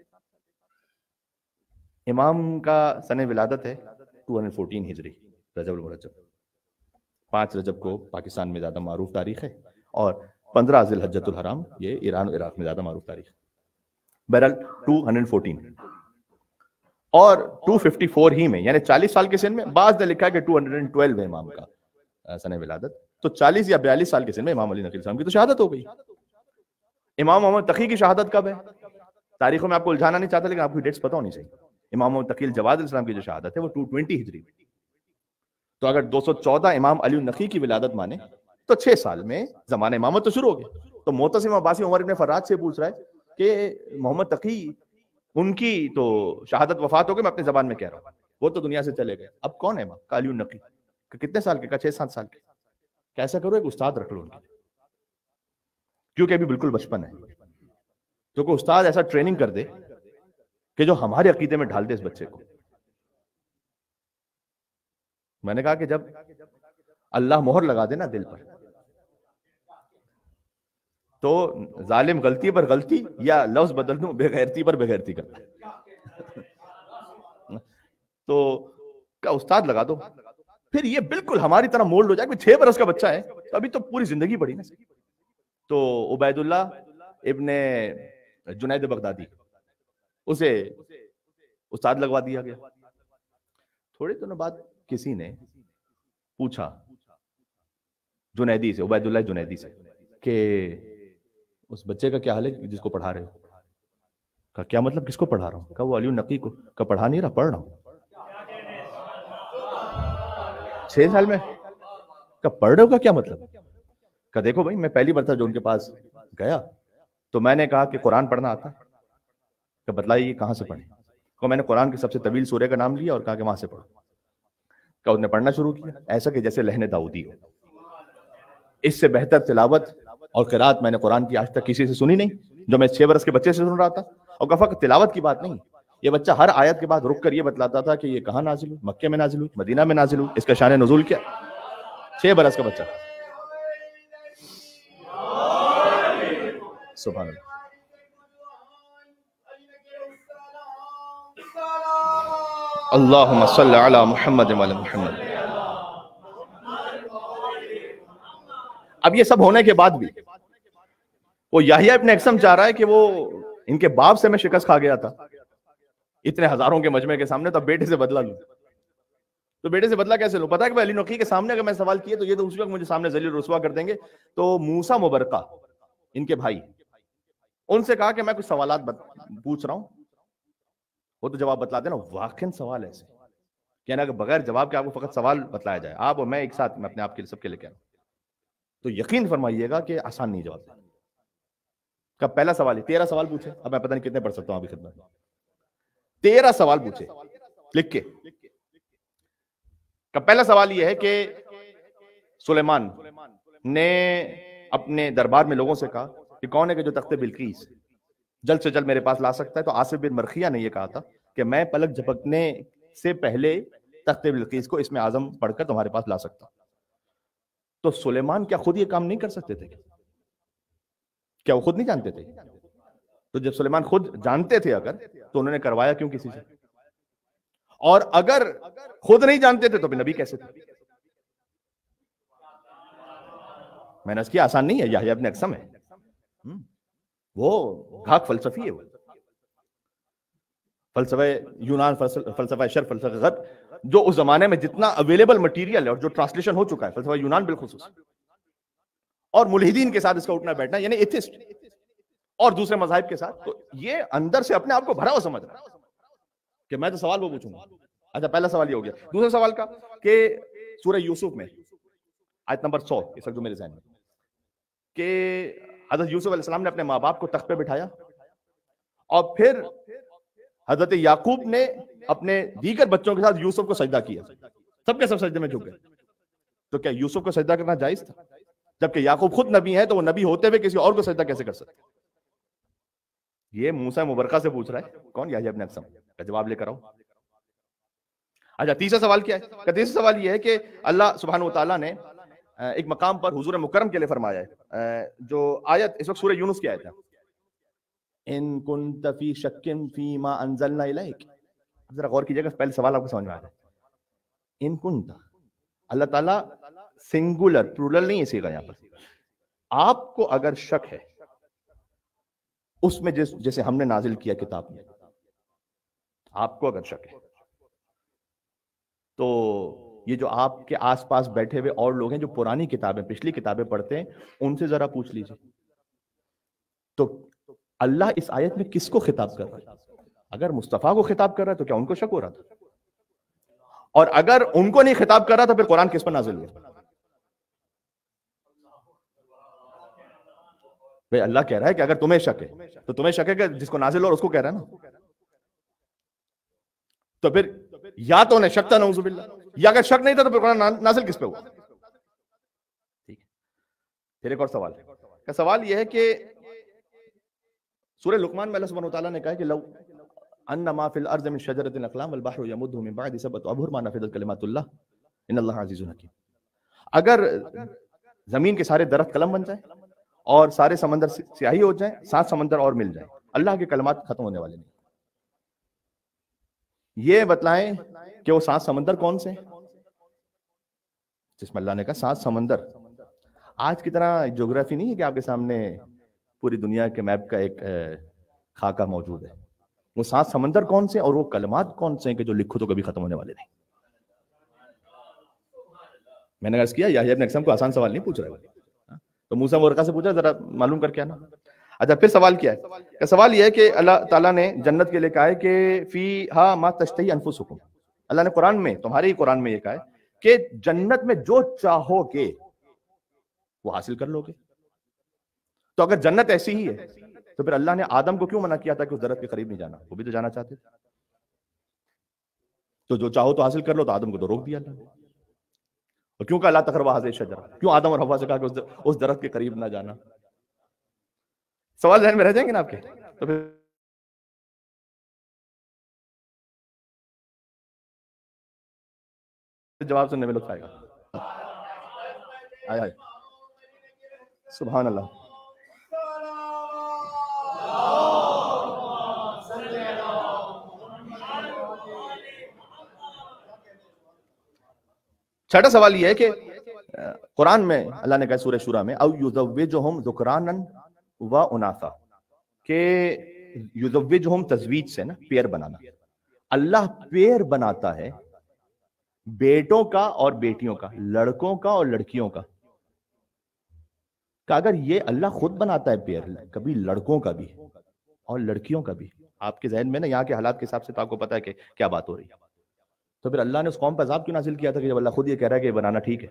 امام کا سن ولادت ہے 214 ہجری، رجب المرجب، 5 رجب کو پاکستان میں زیادہ معروف تاریخ ہے، اور 15 ذی الحجۃ الحرام یہ ایران و عراق میں زیادہ معروف تاریخ ہے۔ بہرحال 214 اور 254 ہی میں، یعنی 40 سال کے سن میں، بعض نے لکھا ہے کہ 212 ہے امام کا سن ولادت، تو 40 یا 42 سال کے سن میں امام علی نقی السلام کی تو شہادت ہو گئی۔ امام محمد تقی کی شہادت کب ہے؟ تاریخوں میں آپ کو الجھانا نہیں چاہتا لیکن آپ کو ڈیٹس پتہ ہونی چاہیے۔ امام محمد تقی الجواد علیہ السلام کی جو شہادت ہے وہ 220 ہجری، تو اگر 214 امام علی نقی کی ولادت مانے تو 6 سال میں زمانہ امامت تو شروع ہو گیا۔ تو معتصم عباسی عمر ابن فراج سے پوچھ رہا ہے کہ محمد تقی ان کی تو شہادت وفات ہو گئی، میں اپنی زبان میں کہہ رہا ہوں، وہ تو دنیا سے چلے گئے، اب کون ہے امام کا؟ علی نقی، کتنے سال کے؟ 6-7 سال کے۔ کیسا کرو ایک استاد رکھ لو ان کے، کیونکہ ابھی بالکل بچپن ہے، تو کوئی استاد ایسا ٹریننگ کر دے کہ جو ہمارے عقیدے میں ڈھال دے اس بچے کو۔ میں نے کہا کہ جب اللہ مہر لگا دے نا دل پر، تو ظالم غلطی پر غلطی یا لفظ بدل دوں بے غیرتی پر بے غیرتی کرتا ہے. تو کیا استاد لگا دو، پھر یہ بالکل ہماری طرح مولڈ ہو جائے کہ 6 برس کا بچہ ہے تو ابھی تو پوری زندگی پڑی نا. تو عبید اللہ ابن جنید بغدادی اسے استاد لگوا دیا گیا. تھوڑے دنوں بعد کسی نے پوچھا جنیدی سے، عبید اللہ جنیدی سے، کہ اس بچے کا کیا حال ہے جس کو پڑھا رہے ہو؟ کہا کیا مطلب کس کو پڑھا رہا ہوں؟ کہا وہ علی النقی کو. کہا پڑھا نہیں رہا، پڑھ رہا ہوں. 6 سال میں؟ کہا پڑھ رہے ہو کا کیا مطلب؟ کہا دیکھو بھائی میں پہلی مرتبہ جو ان کے پاس گیا تو میں نے کہا کہ قرآن پڑھنا آتا ہے؟ کہ بتلائیے کہاں سے پڑھیں؟ کہ میں نے قرآن کی سب سے طویل سورہ کا نام لیا اور کہا کہ وہاں سے پڑھو. کہ اس نے پڑھنا شروع کیا ایسا کہ جیسے لہن داؤدی ہو. اس سے بہتر تلاوت اور قرات میں نے قرآن کی آج تک کسی سے سنی نہیں، جو میں 6 برس کے بچے سے سن رہا تھا. اور کہا فقط تلاوت کی بات نہیں، یہ بچہ ہر آیت کے بعد رک کر یہ بتلاتا تھا کہ یہ کہاں نازل ہوئی، مکے میں نازل ہوئی، مدینہ میں نازل ہوئی، اس کا شان نزول کیا. 6 برس کا بچہ. سبحان اللہ. اللہم صلی علی محمد وعلی محمد. اب یہ سب ہونے کے بعد بھی وہ یحییٰ ابن اکثم چاہ رہا ہے کہ وہ ان کے باپ سے میں شکست کھا گیا تھا اتنے ہزاروں کے مجمع کے سامنے، تو بیٹے سے بدلہ لوں. تو بیٹے سے بدلہ کیسے لوں؟ پتہ ہے کہ علی نقی کے سامنے اگر میں سوال کیے تو یہ تو اسی وقت مجھے سامنے ذلیل رسوا کر دیں گے. تو موسیٰ مبرقہ ان کے بھائی، ان سے کہا کہ میں کچھ سوالات پوچھ رہا ہوں، وہ تو جواب بتلا دینا. واقعاً سوال ایسے کہنا کہ بغیر جواب کے آپ کو فقط سوال بتلایا جائے، آپ اور میں ایک ساتھ، میں اپنے آپ کے لیے سب کے لیے کہہ رہا ہوں، تو یقین فرمائیے گا کہ آسان نہیں جواب دینا. کا پہلا سوال ہے 13 سوال پوچھے. اب میں پتہ نہیں کتنے پڑھ سکتا ہوں ابھی خدمت میں. 13 سوال پوچھے لکھ کے. کا پہلا سوال یہ ہے کہ سلیمان نے اپنے دربار میں لوگوں سے کہا کہ کون ہے کہ جو تخت بلقیس جلد سے جلد میرے پاس لا سکتا ہے؟ تو آصف بن مرخیہ نے یہ کہا تھا کہ میں پلک جھپکنے سے پہلے تخت بلقیس کو اسم اعظم پڑھ کر تمہارے پاس لا سکتا. تو سلیمان کیا خود یہ کام نہیں کر سکتے تھے؟ کیا وہ خود نہیں جانتے تھے؟ تو جب سلیمان خود جانتے تھے اگر، تو انہوں نے کروایا کیوں کسی سے؟ اور اگر خود نہیں جانتے تھے تو پھر نبی کیسے تھے؟ میں نے اس کی آسان نہیں ہے. یحییٰ ابن اکثم ہے، وہ گھاک فلسفی ہے، وہ فلسفہ یونان، فلسفہ شرق، فلسفہ غرب، جو اس زمانے میں جتنا اویلیبل مٹیریل ہے اور جو ٹرانسلیشن ہو چکا ہے فلسفہ یونان بالخصوص، اور ملحدین کے ساتھ اس کا اٹھنا بیٹھنا، یعنی ایتھسٹ اور دوسرے مذاہب کے ساتھ، تو یہ اندر سے اپنے آپ کو بھرا ہوا سمجھ رہا ہے کہ میں تو سوال وہ پوچھوں گا. اچھا پہلا سوال یہ ہو گیا. دوسرا سوال کا کہ سورہ یوسف میں آیت نمبر 100 اس وقت جو میرے ذہن میں، کہ حضرت یوسف علیہ السلام نے اپنے ماں باپ کو تخت پہ بٹھایا اور پھر حضرت یعقوب نے اپنے دیگر بچوں کے ساتھ یوسف کو سجدہ کیا، سب کے سب سجدے میں جھک گئے. تو کیا یوسف کو سجدہ کرنا جائز تھا؟ جبکہ یعقوب خود نبی ہے تو وہ نبی ہوتے ہوئے کسی اور کو سجدہ کیسے کر سکتے؟ یہ موسیٰ مبرقہ سے پوچھ رہا ہے. کون؟ یحییٰ ابن اکثم. کا جواب لے کر آؤ. اچھا تیسرا سوال کیا ہے؟ تیسرا سوال یہ ہے کہ اللہ سبحانہ وتعالیٰ نے ایک مقام پر حضور مکرم کے لیے فرمایا ہے، جو آیت اس وقت سورہ یونس کی آیت ہے، ان کنت فی شک فیما انزلنا الیک. ذرا غور کیجئے گا، پہلے سوال آپ کو سمجھ میں آ جائے. ان کنت، اللہ تعالیٰ سنگولر پلورل نہیں اسی کا یہاں پر، آپ کو اگر شک ہے اس میں جیسے ہم نے نازل کیا کتاب میں، آپ کو اگر شک ہے تو یہ جو آپ کے آس پاس بیٹھے ہوئے اور لوگ ہیں جو پرانی کتابیں، پچھلی کتابیں پڑھتے ہیں، ان سے ذرا پوچھ لیجیے. تو اللہ اس آیت میں کس کو خطاب کر رہا ہے؟ اگر مصطفیٰ کو خطاب کر رہا ہے تو کیا ان کو شک ہو رہا تھا؟ اور اگر ان کو نہیں خطاب کر رہا تو پھر قرآن کس پر نازل ہوا؟ بھئی اللہ کہہ رہا ہے کہ اگر تمہیں شک ہے تو تمہیں شک ہے کہ جس کو نازل ہو اس کو کہہ رہا ہے نا. تو پھر یا تو انہیں شک تھا نعوذ باللہ، یا اگر شک نہیں تھا تو پھر قرآن نازل کس پہ ہوا؟ ٹھیک ہے. پھر ایک اور سوال ہے. سوال یہ ہے کہ سورہ لقمان میں اللہ سبحانہ وتعالیٰ نے کہا کہ لو ان ما فی الارض من شجرۃ الاقلام والبحر یمدہ من بعد سبعۃ ابحر ما نفذت کلمات اللہ. ان اللہ عزیز حکیم. اگر زمین کے سارے درخت قلم بن جائیں اور سارے سمندر سیاہی ہو جائیں، 7 سمندر اور مل جائیں، اللہ کے کلمات ختم ہونے والے نہیں. یہ بتلائیں کہ وہ 7 سمندر کون سے ہیں جس میں اللہ نے کہا 7 سمندر. آج کی طرح جغرافی نہیں ہے کہ آپ کے سامنے پوری دنیا کے میپ کا ایک خاکہ موجود ہے. وہ 7 سمندر کون سے اور وہ کلمات کون سے ہیں کہ جو لکھو تو کبھی ختم ہونے والے نہیں. میں نے عرض کیا یحییٰ ابن اکثم کو آسان سوال نہیں پوچھ رہا ہے، تو موسیٰ ورقہ سے پوچھا ذرا معلوم کر کے آنا. اچھا پھر سوال کیا ہے؟ سوال یہ ہے کہ اللہ تعالیٰ نے جنت کے لیے کہا ہے کہ فیہا ما تشتہی انفسکم. اللہ نے قرآن میں، تمہارے ہی قرآن میں یہ کہا ہے کہ جنت میں جو چاہو گے وہ حاصل کر لو گے. تو اگر جنت ایسی ہی ہے تو پھر اللہ نے آدم کو کیوں منع کیا تھا کہ اس درخت کے قریب نہیں جانا؟ وہ بھی تو جانا چاہتے تھے. تو جو چاہو تو حاصل کر لو، تو آدم کو تو روک دیا اللہ نے. اور کیوں کہا لا تقربا هذه الشجرة؟ کیوں آدم اور حوا سے کہا کہ اس درخت کے قریب نہ جانا؟ سوال ذہن میں رہ جائیں گے نا آپ کے. تو پھر جواب سننے میں لطف آئے گا. آئے سبحان اللہ. چھٹا سوال یہ ہے کہ قرآن میں اللہ نے کہا سورہ شورى میں او یزوجہم ذکرانا و اناثا، کہ یزوجہم تزویج سے نا پیر بنانا. اللہ پیر بناتا ہے بیٹوں کا اور بیٹیوں کا، لڑکوں کا اور لڑکیوں کا. کہ اگر یہ اللہ خود بناتا ہے پیر، کبھی لڑکوں کا بھی اور لڑکیوں کا بھی، آپ کے ذہن میں نا یہاں کے حالات کے حساب سے تو آپ کو پتا ہے کہ کیا بات ہو رہی ہے. تو پھر اللہ نے اس قوم پر عذاب کیوں نازل کیا تھا کہ جب اللہ خود یہ کہہ رہا ہے کہ یہ بنانا ٹھیک ہے؟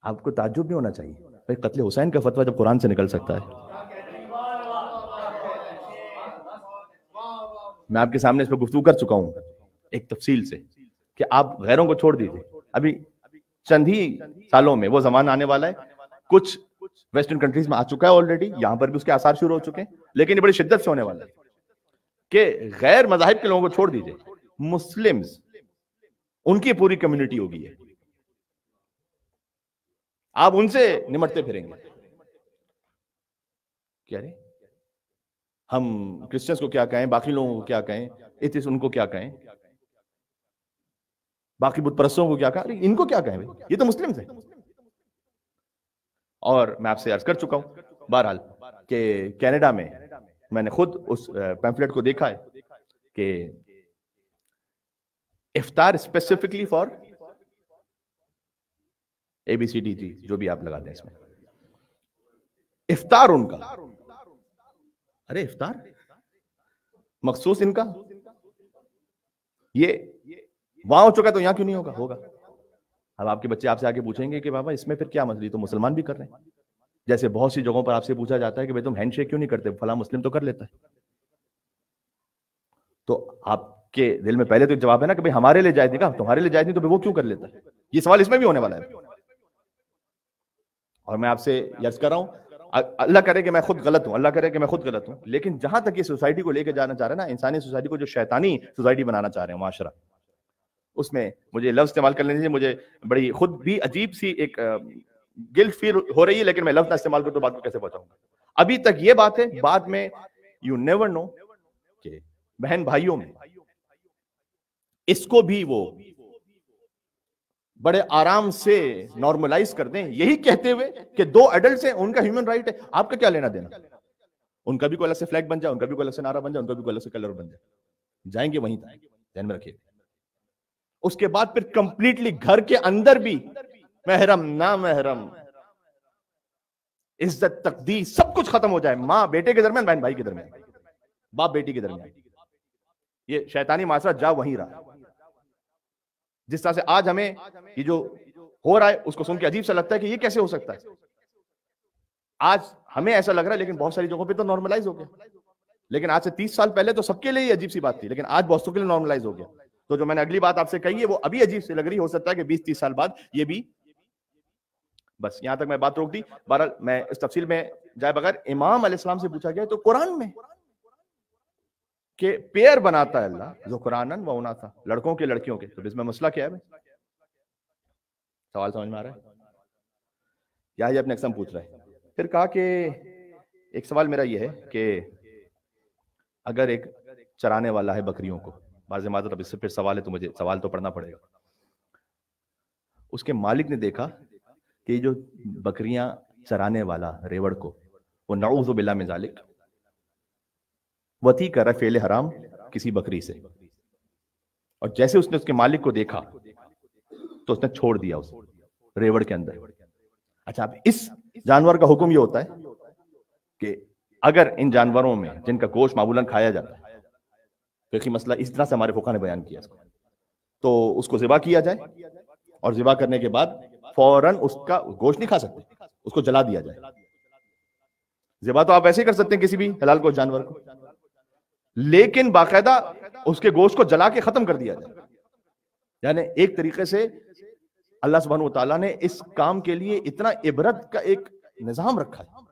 آپ کو تعجب بھی ہونا چاہیے. بھائی قتل حسین کا فتویٰ جب قرآن سے نکل سکتا ہے. میں آپ کے سامنے اس پہ گفتگو کر چکا ہوں ایک تفصیل سے کہ آپ غیروں کو چھوڑ دیجیے. ابھی چند ہی سالوں میں وہ زمانہ آنے والا ہے، کچھ ویسٹرن کنٹریز میں آ چکا ہے آلریڈی، یہاں پر بھی اس کے آثار شروع ہو چکے ہیں، لیکن یہ بڑی شدت سے ہونے والا ہے کہ غیر مذاہب کے لوگوں کو چھوڑ دیجیے، مسلمز ان کی پوری کمیونٹی ہوگی ہے، آپ ان سے نمٹتے پھریں گے. کیا رہے ہم کرسچنز کو کیا کہیں، باقی لوگوں کو کیا کہیں، ایتھیسٹ ان کو کیا کہیں، باقی بت پرستوں کو کیا کہیں، ان کو کیا کہیں؟ یہ تو مسلمز ہیں. اور میں آپ سے عرض کر چکا ہوں بہرحال کہ کینیڈا میں نے خود اس پیمفلیٹ کو دیکھا ہے کہ افطار specifically for A B C D G جو بھی آپ لگا دیں اس میں، افطار ان کا، ارے افطار مخصوص ان کا، یہ وہاں ہو چکا تو یہاں کیوں نہیں ہوگا؟ ہوگا. اب آپ کے بچے آپ سے آگے پوچھیں گے کہ بابا اس میں پھر کیا مسئلہ، تو مسلمان بھی کر رہے ہیں. جیسے بہت سی جگہوں پر آپ سے پوچھا جاتا ہے کہ بھائی تم ہینڈ شیک کیوں نہیں کرتے، فلاں مسلم تو کر لیتا ہے. تو آپ کے دل میں پہلے تو جواب ہے نا کہ بھائی ہمارے لیے جائز نہیں، کہا تمہارے لیے جائز نہیں تو وہ کیوں کر لیتا ہے. یہ سوال اس میں بھی ہونے والا ہے. اور میں آپ سے عرض کر رہا ہوں، اللہ کرے کہ میں خود غلط ہوں، اللہ کرے کہ میں خود غلط ہوں، لیکن جہاں تک یہ سوسائٹی کو لے کے جانا چاہ رہے ہیں نا، انسانی سوسائٹی کو جو شیطانی سوسائٹی بنانا چاہ رہے ہیں معاشرہ، اس میں مجھے لفظ استعمال کر لینے دیجیے، مجھے بڑی خود بھی عجیب سی ایک گلٹ فیل ہو رہی ہے، لیکن میں لفظ نہ استعمال کروں تو بات کو کیسے پہنچاؤں گا. ابھی تک یہ بات ہے، بعد میں یو نیور نو کہ بہن بھائیوں میں اس کو بھی وہ بڑے آرام سے نارملائز کر دیں، یہی کہتے ہوئے کہ 2 ایڈلٹس ہیں، ان کا ہیومن رائٹ ہے، آپ کا کیا لینا دینا. ان کا بھی کوئی الگ سے فلیگ بن جائے، ان کا بھی کوئی الگ سے نعرہ بن جائے، ان کا بھی کوئی الگ سے کلر بن جائے، جائیں گے وہیں تک، ذہن میں رکھیے. اس کے بعد پھر کمپلیٹلی گھر کے اندر بھی محرم نہ محرم، عزت تقدیس سب کچھ ختم ہو جائے، ماں بیٹے کے درمیان، بہن بھائی کے درمیان، باپ بیٹی کے درمیان. یہ شیطانی معاشرہ جا وہیں رہا. جس طرح سے آج ہمیں یہ جو ہو رہا ہے اس کو سن کے عجیب سا لگتا ہے کہ یہ کیسے ہو سکتا ہے. آج ہمیں ایسا لگ رہا ہے لیکن بہت ساری جگہوں پہ تو نارملائز ہو گیا. لیکن آج سے 30 سال پہلے تو سب کے لیے یہ عجیب سی بات تھی، لیکن آج بہتوں کے لیے نارملائز ہو گیا. تو جو میں نے اگلی بات آپ سے کہی ہے وہ ابھی عجیب سے لگ رہی، ہو سکتا ہے کہ 20-30 سال بعد یہ بھی. بس یہاں تک میں بات روک دی. بہرحال میں اس تفصیل میں جائے بغیر، امام علیہ السلام سے پوچھا گیا تو قرآن میں کہ پیئر بناتا ہے اللہ ذکرانن و اناثا، لڑکوں کے لڑکیوں کے. تو اس میں مسئلہ کیا ہے؟ سوال سمجھ میں آ رہا ہے؟ یہ اپنے اقسام پوچھ رہا ہے. پھر کہا کہ ایک سوال میرا یہ ہے کہ اگر ایک چرانے والا ہے بکریوں کو، بعض معذرت اب اس سے پھر سوال ہے تو مجھے سوال تو پڑھنا پڑے گا. اس کے مالک نے دیکھا کہ جو بکریاں چرانے والا ریوڑ کو، وہ نعوذ باللہ من ذالک وطی کر رہا فعل حرام کسی بکری سے، اور جیسے اس نے اس کے مالک کو دیکھا تو اس نے چھوڑ دیا اس ریوڑ کے اندر. اچھا، اب اس جانور کا حکم یہ ہوتا ہے کہ اگر ان جانوروں میں جن کا گوشت معمولاً کھایا جاتا ہے، فقہی مسئلہ اس طرح سے ہمارے فقہا نے بیان کیا اس کو، تو اس کو ذبح کیا جائے، اور ذبح کرنے کے بعد فوراً اس کا گوشت نہیں کھا سکتے، اس کو جلا دیا جائے. ذبح تو آپ ایسے ہی کر سکتے ہیں کسی بھی حلال گوشت جانور کو، لیکن باقاعدہ اس کے گوشت کو جلا کے ختم کر دیا جائے. یعنی ایک طریقے سے اللہ سبحانہ وتعالیٰ نے اس کام کے لیے اتنا عبرت کا ایک نظام رکھا ہے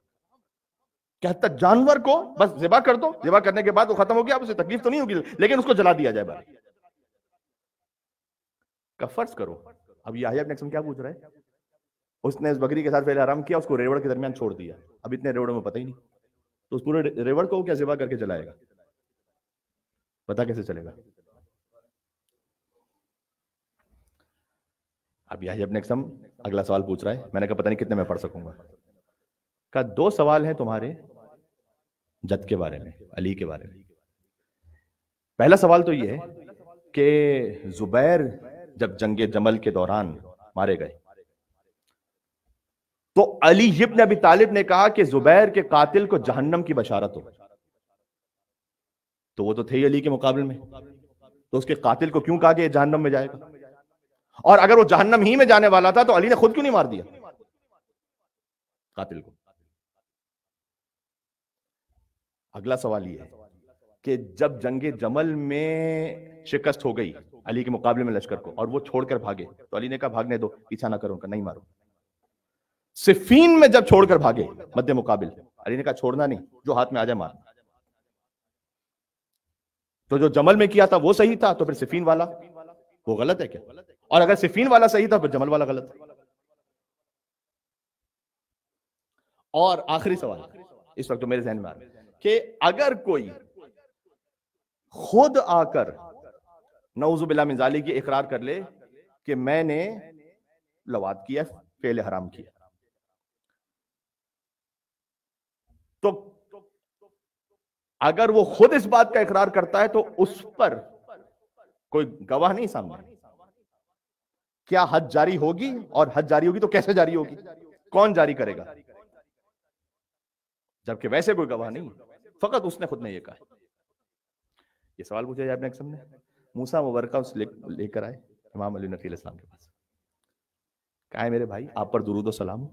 کہ حتی جانور کو بس ذبح کر دو، ذبح کرنے کے بعد وہ ختم ہو گیا، اب اسے تکلیف تو نہیں ہوگی، لیکن اس کو جلا دیا جائے. بھائی کا فرض کرو، اب یہ ابن اقسم کیا پوچھ رہا ہے؟ اس نے اس بکری کے ساتھ فعل حرام کیا، اس کو ریوڑ کے درمیان چھوڑ دیا. اب اتنے ریوڑوں میں پتہ ہی نہیں، تو اس پورے ریوڑ کو کیا ذبح کر کے جلائے گا؟ پتہ کیسے چلے گا؟ اب یہ ابن اقسم اگلا سوال پوچھ رہا ہے. میں نے کہا پتہ نہیں کتنے میں پڑھ سکوں گا. کہا 2 سوال ہیں تمہارے جد کے بارے میں، علی کے بارے میں. پہلا سوال تو یہ ہے کہ زبیر جب جنگ جمل کے دوران مارے گئے تو علی ابن ابی طالب نے کہا کہ زبیر کے قاتل کو جہنم کی بشارت ہو. تو وہ تو تھے ہی علی کے مقابل میں، تو اس کے قاتل کو کیوں کہا کہ یہ جہنم میں جائے گا؟ اور اگر وہ جہنم ہی میں جانے والا تھا تو علی نے خود کیوں نہیں مار دیا قاتل کو؟ اگلا سوال یہ ہے کہ جب جنگ جمل میں شکست ہو گئی علی کے مقابلے میں لشکر کو، اور وہ چھوڑ کر بھاگے، تو علی نے کہا بھاگنے دو، پیچھا نہ کرو، نہیں مارو. صفین میں جب چھوڑ کر بھاگے مد مقابل، علی نے کہا چھوڑنا نہیں، جو ہاتھ میں آ جائے مار. تو جو جمل میں کیا تھا وہ صحیح تھا، تو پھر صفین والا وہ غلط ہے کیا؟ اور اگر صفین والا صحیح تھا پھر جمل والا غلط ہے. اور آخری سوال اس وقت جو میرے ذہن میں آ رہا ہے کہ اگر کوئی خود آ کر نعوذ باللہ من ذالک یہ اقرار کر لے کہ میں نے لواط کیا، فعل حرام کیا، تو اگر وہ خود اس بات کا اقرار کرتا ہے تو اس پر کوئی گواہ نہیں سامنے، کیا حد جاری ہوگی؟ اور حد جاری ہوگی تو کیسے جاری ہوگی؟ کون جاری کرے گا؟ جبکہ ویسے کوئی گواہ نہیں، فقط اس نے خود نے یہ کہا. یہ سوال پوچھا جائے ابن اقسم نے. موسیٰ مبارکہ اس لے کر آئے امام علی نقی علیہ السلام کے پاس. کہا ہے میرے بھائی آپ پر درود و سلام.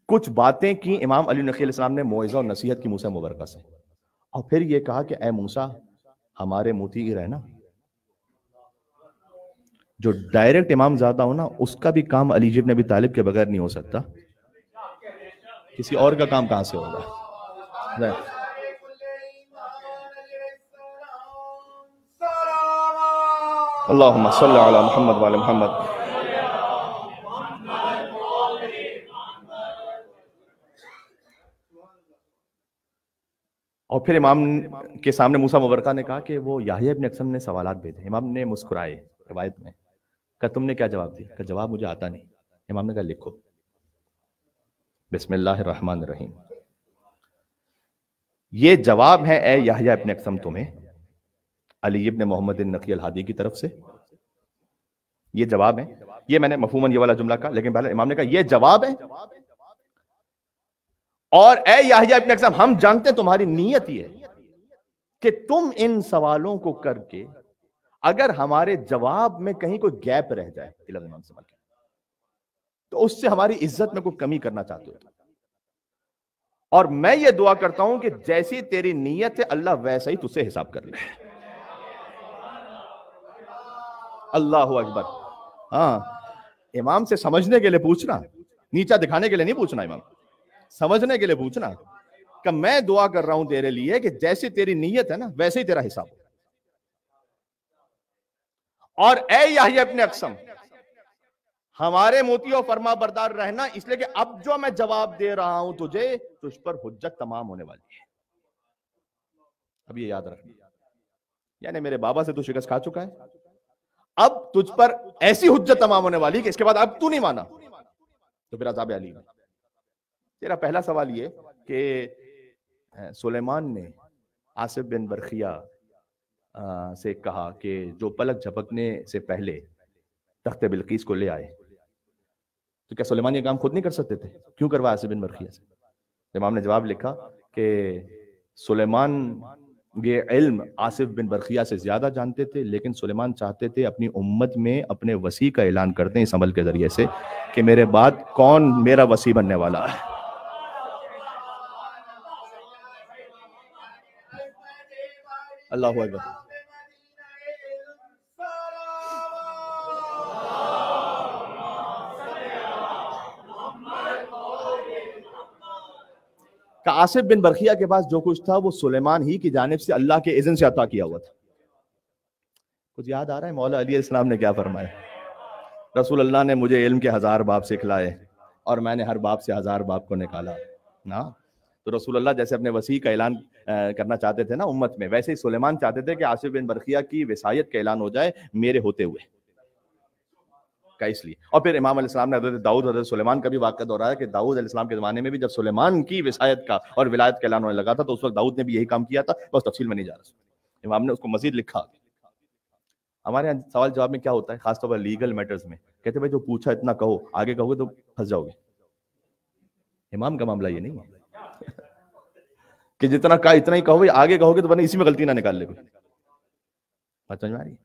کچھ باتیں کی امام علی نقی علیہ السلام نے موعظہ اور نصیحت کی موسیٰ مبارکہ سے، اور پھر یہ کہا کہ اے موسیٰ ہمارے مطیع رہنا. جو ڈائریکٹ امام زادہ ہو نا، اس کا بھی کام علی ابن ابی طالب کے بغیر نہیں ہو سکتا. کسی اور کا کام کہاں سے ہوگا؟ اللہم صلی علی محمد وعلی محمد. اور پھر امام کے سامنے موسیٰ مبارکہ نے کہا کہ وہ یحییٰ ابن اقسم نے سوالات بھیجے. امام نے مسکرائے روایت میں، کہ تم نے کیا جواب دیا؟ کہ جواب مجھے آتا نہیں. امام نے کہا لکھو بسم اللہ الرحمن الرحیم. یہ جواب ہے اے یحییٰ ابن اقسم تمہیں علی ابن محمد النقی الہادی کی طرف سے. یہ جواب ہے. یہ میں نے مفہوماً یہ والا جملہ کہا، لیکن پہلے امام نے کہا یہ جواب ہے، اور اے یحییٰ ابن اقسم ہم جانتے ہیں تمہاری نیت یہ ہے کہ تم ان سوالوں کو کر کے اگر ہمارے جواب میں کہیں کوئی گیپ رہ جائے تو اس سے ہماری عزت میں کوئی کمی کرنا چاہتے ہو. اور میں یہ دعا کرتا ہوں کہ جیسی تیری نیت ہے اللہ ویسا ہی تجھ سے حساب کر لے. اللہ اکبر. ہاں، امام سے سمجھنے کے لیے پوچھنا، نیچا دکھانے کے لیے نہیں پوچھنا، امام سمجھنے کے لیے پوچھنا. کہ میں دعا کر رہا ہوں تیرے لیے کہ جیسے تیری نیت ہے نا ویسے ہی تیرا حساب ہو. اور اے یحییٰ ابن اقسم، ہمارے موتی و فرما بردار رہنا، اس لیے کہ اب جو میں جواب دے رہا ہوں تجھے، تجھ پر حجت تمام ہونے والی ہے. اب یہ یاد رکھنا، یعنی میرے بابا سے تو شکست کھا چکا ہے، اب تجھ پر ایسی حجت تمام ہونے والی کہ اس کے بعد اب تو نہیں مانا تو پھر عذاب علیم ہے. تیرا پہلا سوال یہ کہ سلیمان نے آصف بن برخیہ سے کہا کہ جو پلک جھپکنے سے پہلے تخت بلقیس کو لے آئے، تو کیا سلیمان یہ کام خود نہیں کر سکتے تھے؟ کیوں کروا آصف بن برخیہ سے؟ امام نے جواب لکھا کہ سلیمان یہ علم آصف بن برخیہ سے زیادہ جانتے تھے، لیکن سلیمان چاہتے تھے اپنی امت میں اپنے وصی کا اعلان کر دیں اس عمل کے ذریعے سے کہ میرے بعد کون میرا وصی بننے والا ہے. اللہ اکبر. کہ آصف بن برخیہ کے پاس جو کچھ تھا وہ سلیمان ہی کی جانب سے اللہ کے اذن سے عطا کیا ہوا تھا. کچھ یاد آ رہا ہے مولا علی علیہ السلام نے کیا فرمایا؟ رسول اللہ نے مجھے علم کے 1000 باب سکھلائے اور میں نے ہر باب سے 1000 باب کو نکالا نا. تو رسول اللہ جیسے اپنے وصی کا اعلان کرنا چاہتے تھے نا امت میں، ویسے ہی سلیمان چاہتے تھے کہ آصف بن برخیہ کی وصایت کا اعلان ہو جائے میرے ہوتے ہوئے کا. اس لیے اور پھر امام علیہ السلام نے حضرت داؤد حضرت سلیمان کا بھی واقعہ دہرایا کہ داؤد علیہ السلام کے زمانے میں بھی جب سلیمان کی وصایت کا اور ولایت کا اعلان ہونے لگا تھا تو اس وقت داؤد نے بھی یہی کام کیا تھا، بس تفصیل میں نہیں جا رہا. امام نے اس کو مزید لکھا. ہمارے یہاں سوال جواب میں کیا ہوتا ہے خاص طور پر لیگل میٹرز میں، کہتے ہیں بھائی جو پوچھا اتنا کہو، آگے کہو گے تو پھنس جاؤ گے. امام کا معاملہ یہ نہیں ہے کہ جتنا کہا اتنا ہی کہو، بھائی آگے کہو گے تو بنے اسی میں غلطی نہ نکال لے کوئی. بات سمجھ میں آ رہی ہے؟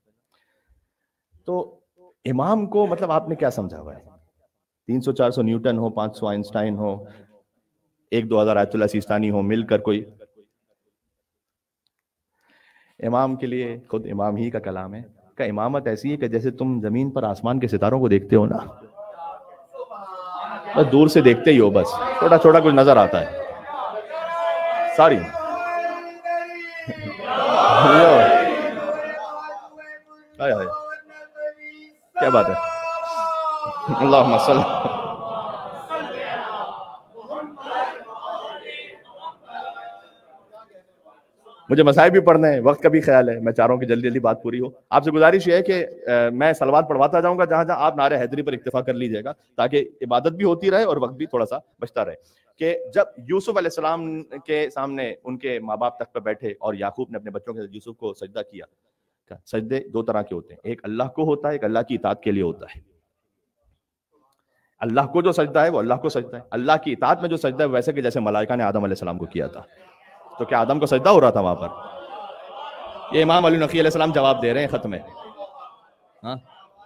تو امام کو مطلب آپ نے کیا سمجھا ہوا ہے؟ 300-400 نیوٹن ہو، 500 آئنسٹائن ہو، 1-2 ہزار آیت اللہ سیستانی ہو، مل کر کوئی امام کے لیے خود امام ہی کا کلام ہے کہ امامت ایسی ہے کہ جیسے تم زمین پر آسمان کے ستاروں کو دیکھتے ہو نا، بس دور سے دیکھتے ہی ہو، بس چھوٹا چھوٹا کچھ نظر آتا ہے ساری. کیا بات ہے؟ اللہم صل. مجھے مسائل بھی پڑھنے ہیں، وقت کا بھی خیال ہے، میں چاہ رہا ہوں کہ جلدی جلدی بات پوری ہو. آپ سے گزارش یہ ہے کہ میں صلوات پڑھواتا جاؤں گا جہاں جہاں، آپ نعرہ حیدری پر اکتفا کر لیجیے گا تاکہ عبادت بھی ہوتی رہے اور وقت بھی تھوڑا سا بچتا رہے. کہ جب یوسف علیہ السلام کے سامنے ان کے ماں باپ تخت پہ بیٹھے اور یعقوب نے اپنے بچوں کے یوسف کو سجدہ کیا، سجدے 2 طرح کے ہوتے ہیں، ایک اللہ کو ہوتا ہے، ایک اللہ کی اطاعت کے لیے ہوتا ہے. اللہ کو جو سجدہ ہے وہ اللہ کو سجدہ ہے. اللہ کی اطاعت میں جو سجدہ ہے ویسے کہ جیسے ملائکہ نے آدم علیہ السلام کو کیا تھا، تو کیا آدم کو سجدہ ہو رہا تھا وہاں پر؟ یہ امام علی نقی علیہ السلام جواب دے رہے ہیں خط میں. ہاں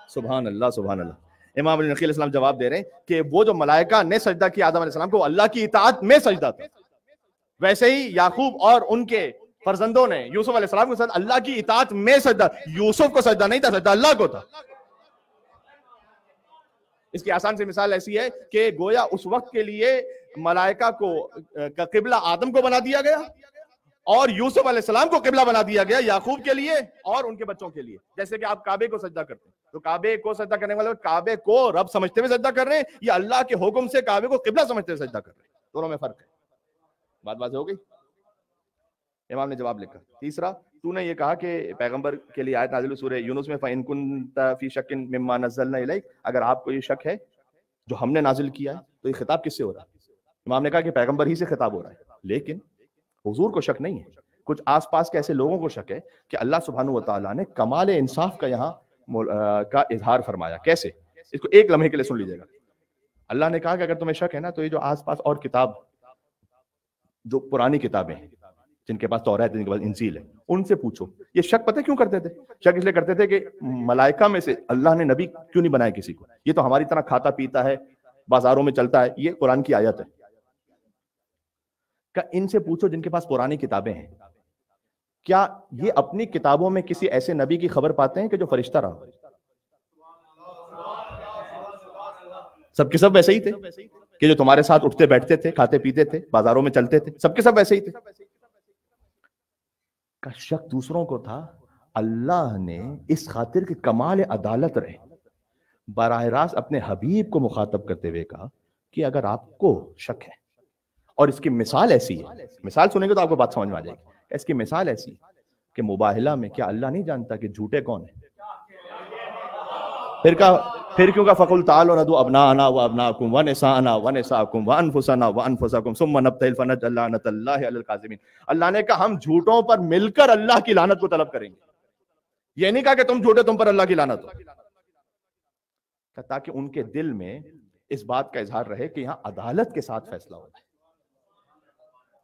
سبحان اللہ سبحان اللہ. امام علی نقی علیہ السلام جواب دے رہے ہیں کہ وہ جو ملائکہ نے سجدہ کیا آدم علیہ السلام کو، اللہ کی اطاعت میں سجدہ تھا. ویسے ہی یعقوب اور ان کے فرزندوں نے یوسف علیہ السلام کے ساتھ اللہ کی اطاعت میں سجدہ. یوسف کو سجدہ نہیں تھا، سجدہ اللہ کو تھا. اس کی آسان سی مثال ایسی ہے کہ گویا اس وقت کے لیے ملائکہ کو قبلہ آدم کو بنا دیا گیا اور یوسف علیہ السلام کو قبلہ بنا دیا گیا یعقوب کے لیے اور ان کے بچوں کے لیے. جیسے کہ آپ کعبے کو سجدہ کرتے ہیں تو کعبے کو سجدہ کرنے والے کعبے کو رب سمجھتے ہوئے سجدہ کر رہے ہیں یا اللہ کے حکم سے کعبے کو قبلہ سمجھتے ہوئے سجدہ کر رہے ہیں؟ دونوں میں فرق ہے. بات واضح ہو گئی؟ امام نے جواب لکھا. تیسرا، تو نے یہ کہا کہ پیغمبر کے لیے آیت نازل ہوئی سورہ یونس میں فَإِن كُنتَ فِي شَكٍ مِّمَّا نَزَّلْنَا إِلَيْكَ، اگر آپ کو یہ شک ہے جو ہم نے نازل کیا ہے تو یہ خطاب کس سے ہو رہا ہے؟ امام نے کہا کہ پیغمبر ہی سے خطاب ہو رہا ہے، لیکن حضور کو شک نہیں ہے. کچھ آس پاس کے ایسے لوگوں کو شک ہے کہ اللہ سبحانہ و تعالیٰ نے کمال انصاف کا یہاں کا اظہار فرمایا. کیسے؟ اس کو ایک لمحے کے لیے سن لیجیے گا. اللہ نے کہا کہ اگر تمہیں شک ہے نا تو یہ جو آس پاس اور کتاب، جو پرانی کتابیں ہیں جن کے پاس توریت ہے، جن کے پاس انجیل ہے، ان سے پوچھو. یہ شک پتہ کیوں کرتے تھے؟ شک اس لیے کرتے تھے کہ ملائکہ میں سے اللہ نے نبی کیوں نہیں بنایا کسی کو؟ یہ تو ہماری طرح کھاتا پیتا ہے، بازاروں میں چلتا ہے. یہ قرآن کی آیت ہے کہ ان سے پوچھو جن کے پاس پرانی کتابیں ہیں، کیا یہ اپنی کتابوں میں کسی ایسے نبی کی خبر پاتے ہیں کہ جو فرشتہ رہا؟ سب کے سب ویسے ہی تھے. کہ جو تمہارے ساتھ اٹھتے بیٹھتے تھے، کھاتے پیتے تھے، بازاروں میں چلتے تھے، سب کے سب ایسے ہی تھے. کا شک دوسروں کو تھا. اللہ نے اس خاطر کہ کمال عدالت رہے براہ راست اپنے حبیب کو مخاطب کرتے ہوئے کہا کہ اگر آپ کو شک ہے، اور اس کی مثال ایسی ہے، مثال سنیں گے تو آپ کو بات سمجھ میں آ جائے گی. اس کی مثال ایسی کہ مباہلہ میں کیا اللہ نہیں جانتا کہ جھوٹے کون ہیں؟ پھر کیوں کہ فَقُلْ تَعَالَوْا نَدْعُ أَبْنَاءَنَا وَأَبْنَاءَكُمْ وَنِسَاءَنَا وَنِسَاءَكُمْ وَأَنفُسَنَا وَأَنفُسَكُمْ ثُمَّ نَبْتَهِلْ فَنَجْعَلْ لَعْنَةَ اللَّهِ عَلَى الْكَاذِبِينَ. اللہ نے کہا ہم جھوٹوں پر مل کر اللہ کی لعنت کو طلب کریں گے. یہ نہیں کہا کہ تم جھوٹے تم پر اللہ کی لعنت ہو، تاکہ ان کے دل میں اس بات کا اظہار رہے کہ یہاں عدالت کے ساتھ فیصلہ ہو رہا ہے،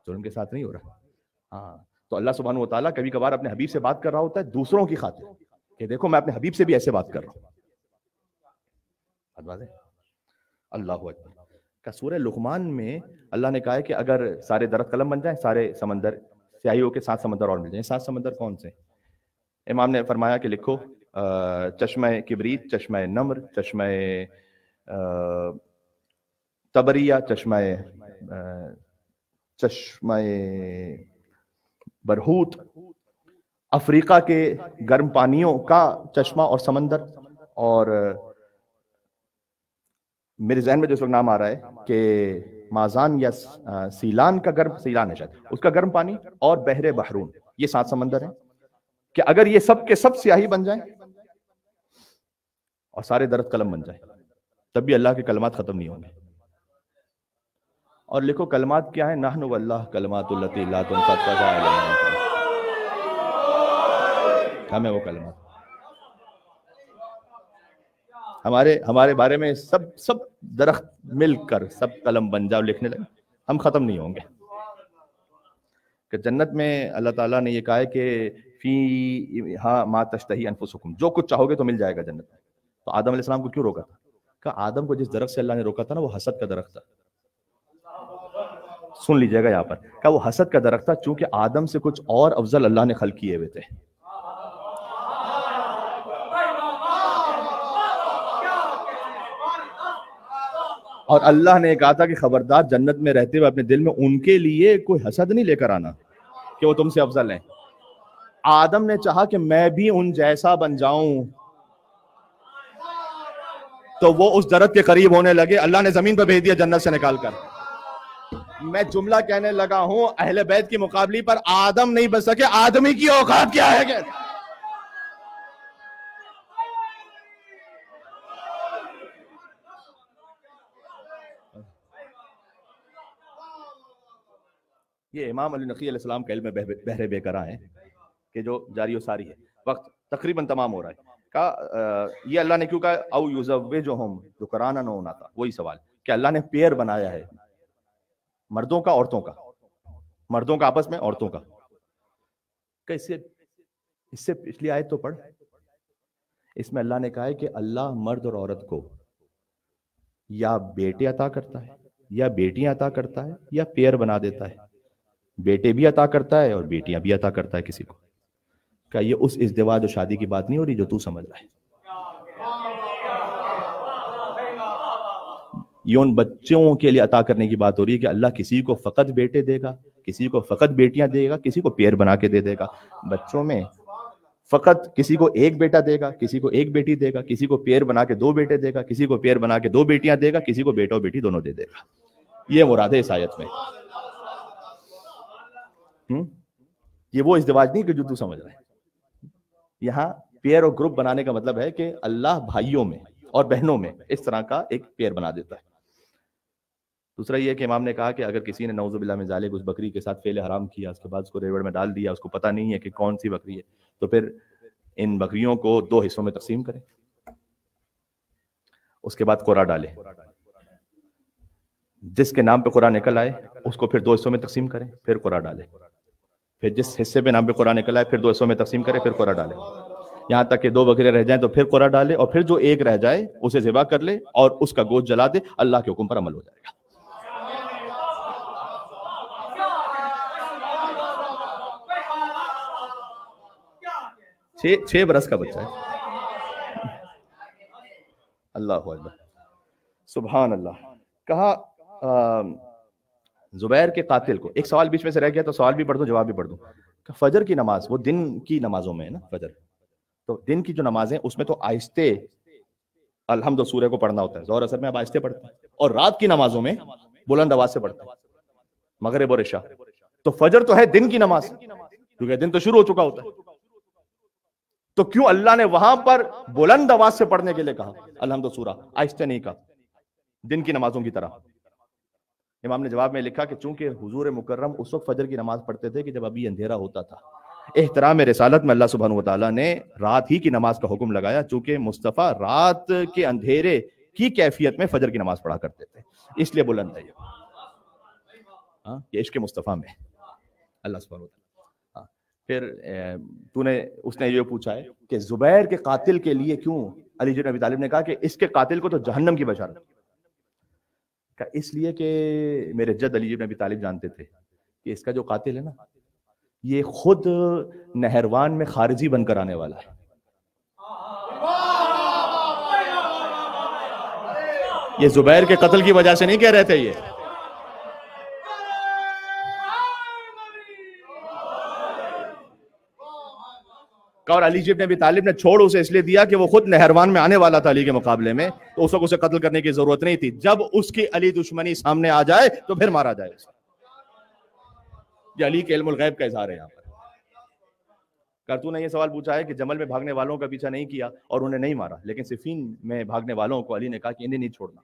ظلم کے ساتھ نہیں ہو رہا. ہاں تو اللہ سبحانہ و تعالیٰ کبھی کبھار اپنے حبیب سے بات کر رہا ہوتا ہے دوسروں کی خاطر کہ دیکھو میں اپنے حبیب سے بھی ایسے بات کر رہا ہوں. اللہ اکبر. کا سورہ لقمان میں اللہ نے کہا ہے کہ اگر سارے درخت قلم بن جائیں، سارے سمندر سیاہی ہو کے 7 سمندر اور مل جائیں. 7 سمندر کون سے؟ امام نے فرمایا کہ لکھو چشمہ کبریت، چشمہ نمر، چشمہ تبریہ، چشمہ برہوت، افریقہ کے گرم پانیوں کا چشمہ اور سمندر، اور میرے ذہن میں جو اس وقت نام آ رہا ہے کہ مازان یا سیلان کا گرم، سیلان ہے شاید، اس کا گرم پانی، اور بحر بحرون. یہ 7 سمندر ہیں کہ اگر یہ سب کے سب سیاہی بن جائیں اور سارے درخت قلم بن جائیں تب بھی اللہ کے کلمات ختم نہیں ہوں گے. اور لکھو کلمات کیا ہیں؟ نحن واللہ کلمات التی لا تنفذ. ہمیں وہ کلمات ہمارے بارے میں سب درخت مل کر سب قلم بن جاؤ لکھنے لگے، ہم ختم نہیں ہوں گے. کہ جنت میں اللہ تعالیٰ نے یہ کہا ہے کہ فی ہاں ما تشتہی انفسکم، جو کچھ چاہو گے تو مل جائے گا جنت میں. تو آدم علیہ السلام کو کیوں روکا تھا؟ کہ آدم کو جس درخت سے اللہ نے روکا تھا نا، وہ حسد کا درخت تھا. سن لیجئے گا یہاں پر کہ وہ حسد کا درخت تھا، چونکہ آدم سے کچھ اور افضل اللہ نے خلق کیے ہوئے تھے. اور اللہ نے کہا تھا کہ خبردار جنت میں رہتے ہوئے اپنے دل میں ان کے لیے کوئی حسد نہیں لے کر آنا کہ وہ تم سے افضل ہیں. آدم نے چاہا کہ میں بھی ان جیسا بن جاؤں تو وہ اس درخت کے قریب ہونے لگے. اللہ نے زمین پر بھیج دیا جنت سے نکال کر. میں جملہ کہنے لگا ہوں اہل بیت کی مقابلی پر آدم نہیں بچ سکے. آدمی کی اوقات کیا ہے کہ یہ امام علی نقی علیہ السلام کا علم بہرے بے قرار ہے کہ جو جاری و ساری ہے. وقت تقریباً تمام ہو رہا ہے. یہ اللہ نے کیوں کہا او یزوجہم ذکرانا نہ تھا؟ وہی سوال کہ اللہ نے پیر بنایا ہے مردوں کا عورتوں کا، مردوں کا آپس میں، عورتوں کا. کہ اس سے پچھلی آیت تو پڑھ، اس میں اللہ نے کہا ہے کہ اللہ مرد اور عورت کو یا بیٹے عطا کرتا ہے یا بیٹیاں عطا کرتا ہے یا پیر بنا دیتا ہے. بیٹے بھی عطا کرتا ہے اور بیٹیاں بھی عطا کرتا ہے کسی کو. کہ یہ اس ازدواج و شادی کی بات نہیں ہو رہی جو تو سمجھ رہا ہے. یہ ان بچوں کے لیے عطا کرنے کی بات ہو رہی ہے کہ اللہ کسی کو فقط بیٹے دے گا، کسی کو فقط بیٹیاں دے گا، کسی کو پیر بنا کے دے دے گا. بچوں میں فقط کسی کو ایک بیٹا دے گا، کسی کو ایک بیٹی دے گا، کسی کو پیر بنا کے 2 بیٹے دے گا، کسی کو پیر بنا کے 2 بیٹیاں دے گا، کسی کو بیٹا اور بیٹی دونوں دے دے گا. یہ مراد ہے اس آیت میں. یہ وہ ازدواج نہیں کہ جو تو سمجھ رہا ہے. یہاں پیئر اور گروپ بنانے کا مطلب ہے کہ اللہ بھائیوں میں اور بہنوں میں اس طرح کا ایک پیئر بنا دیتا ہے. دوسرا یہ کہ امام نے کہا کہ اگر کسی نے نعوذ باللہ من ذالک اس بکری کے ساتھ فعل حرام کیا، اس کے بعد اس کو ریوڑ میں ڈال دیا، اس کو پتہ نہیں ہے کہ کون سی بکری ہے، تو پھر ان بکریوں کو 2 حصوں میں تقسیم کریں، اس کے بعد قرعہ ڈالے. جس کے نام پہ قرعہ نکل آئے اس کو پھر 2 حصوں میں تقسیم کریں، پھر قرعہ ڈالے. پھر جس حصے پہ نام پہ قرعہ نکل آئے پھر 2 حصوں میں تقسیم کرے، پھر قرعہ ڈالے. یہاں تک کہ 2 بکرے رہ جائیں تو پھر قرعہ ڈالے، اور پھر جو ایک رہ جائے اسے ذبح کر لے اور اس کا گوشت جلا دے. اللہ کے حکم پر عمل ہو جائے گا. 6 برس کا بچہ ہے. اللہ اکبر، سبحان اللہ. کہا زبیر کے قاتل کو، ایک سوال بیچ میں سے رہ گیا تو سوال بھی پڑھ دوں جواب بھی پڑھ دوں. فجر کی نماز وہ دن کی نمازوں میں ہے نا، فجر تو دن کی جو نمازیں اس میں تو آہستہ الحمد سورہ کو پڑھنا ہوتا ہے، ظہر اثر میں آپ آہستہ پڑھتے ہیں، اور رات کی نمازوں میں بلند آواز سے پڑھتے ہیں، مغرب اور عشاء. تو فجر تو ہے دن کی نماز کیونکہ دن تو شروع ہو چکا ہوتا ہے، تو کیوں اللہ نے وہاں پر بلند آواز سے پڑھنے کے لیے کہا الحمد سورہ، آہستہ نہیں کہا دن کی نمازوں کی طرح؟ امام نے جواب میں لکھا کہ چونکہ حضور مکرم اس وقت فجر کی نماز پڑھتے تھے کہ جب ابھی اندھیرا ہوتا تھا. احترام رسالت میں اللہ سبحانہ وتعالیٰ نے رات ہی کی نماز کا حکم لگایا، چونکہ مصطفیٰ رات کے اندھیرے کی کیفیت میں فجر کی نماز پڑھا کرتے تھے، اس لیے بلند ہے یہ عشق مصطفیٰ میں اللہ سبحانہ وتعالیٰ. پھر اس نے یہ پوچھا ہے کہ زبیر کے قاتل کے لیے کیوں علی بن ابی طالب نے کہا کہ اس کے قاتل کو تو جہنم کی بشارت؟ اس لیے کہ میرے جد علی بن ابی طالب جانتے تھے کہ اس کا جو قاتل ہے نا یہ خود نہروان میں خارجی بن کر آنے والا ہے. یہ زبیر کے قتل کی وجہ سے نہیں کہہ رہے تھے یہ، اور علی بن ابی طالب نے چھوڑ اسے اس لیے دیا کہ وہ خود نہروان میں آنے والا تھا علی کے مقابلے میں، تو اس وقت اسے قتل کرنے کی ضرورت نہیں تھی. جب اس کی علی دشمنی سامنے آ جائے تو پھر مارا جائے اسے. یہ علی کے علم الغیب کا اظہار ہے. یہاں پر کارتون نے یہ سوال پوچھا ہے کہ جمل میں بھاگنے والوں کا پیچھا نہیں کیا اور انہیں نہیں مارا، لیکن صفین میں بھاگنے والوں کو علی نے کہا کہ انہیں نہیں چھوڑنا.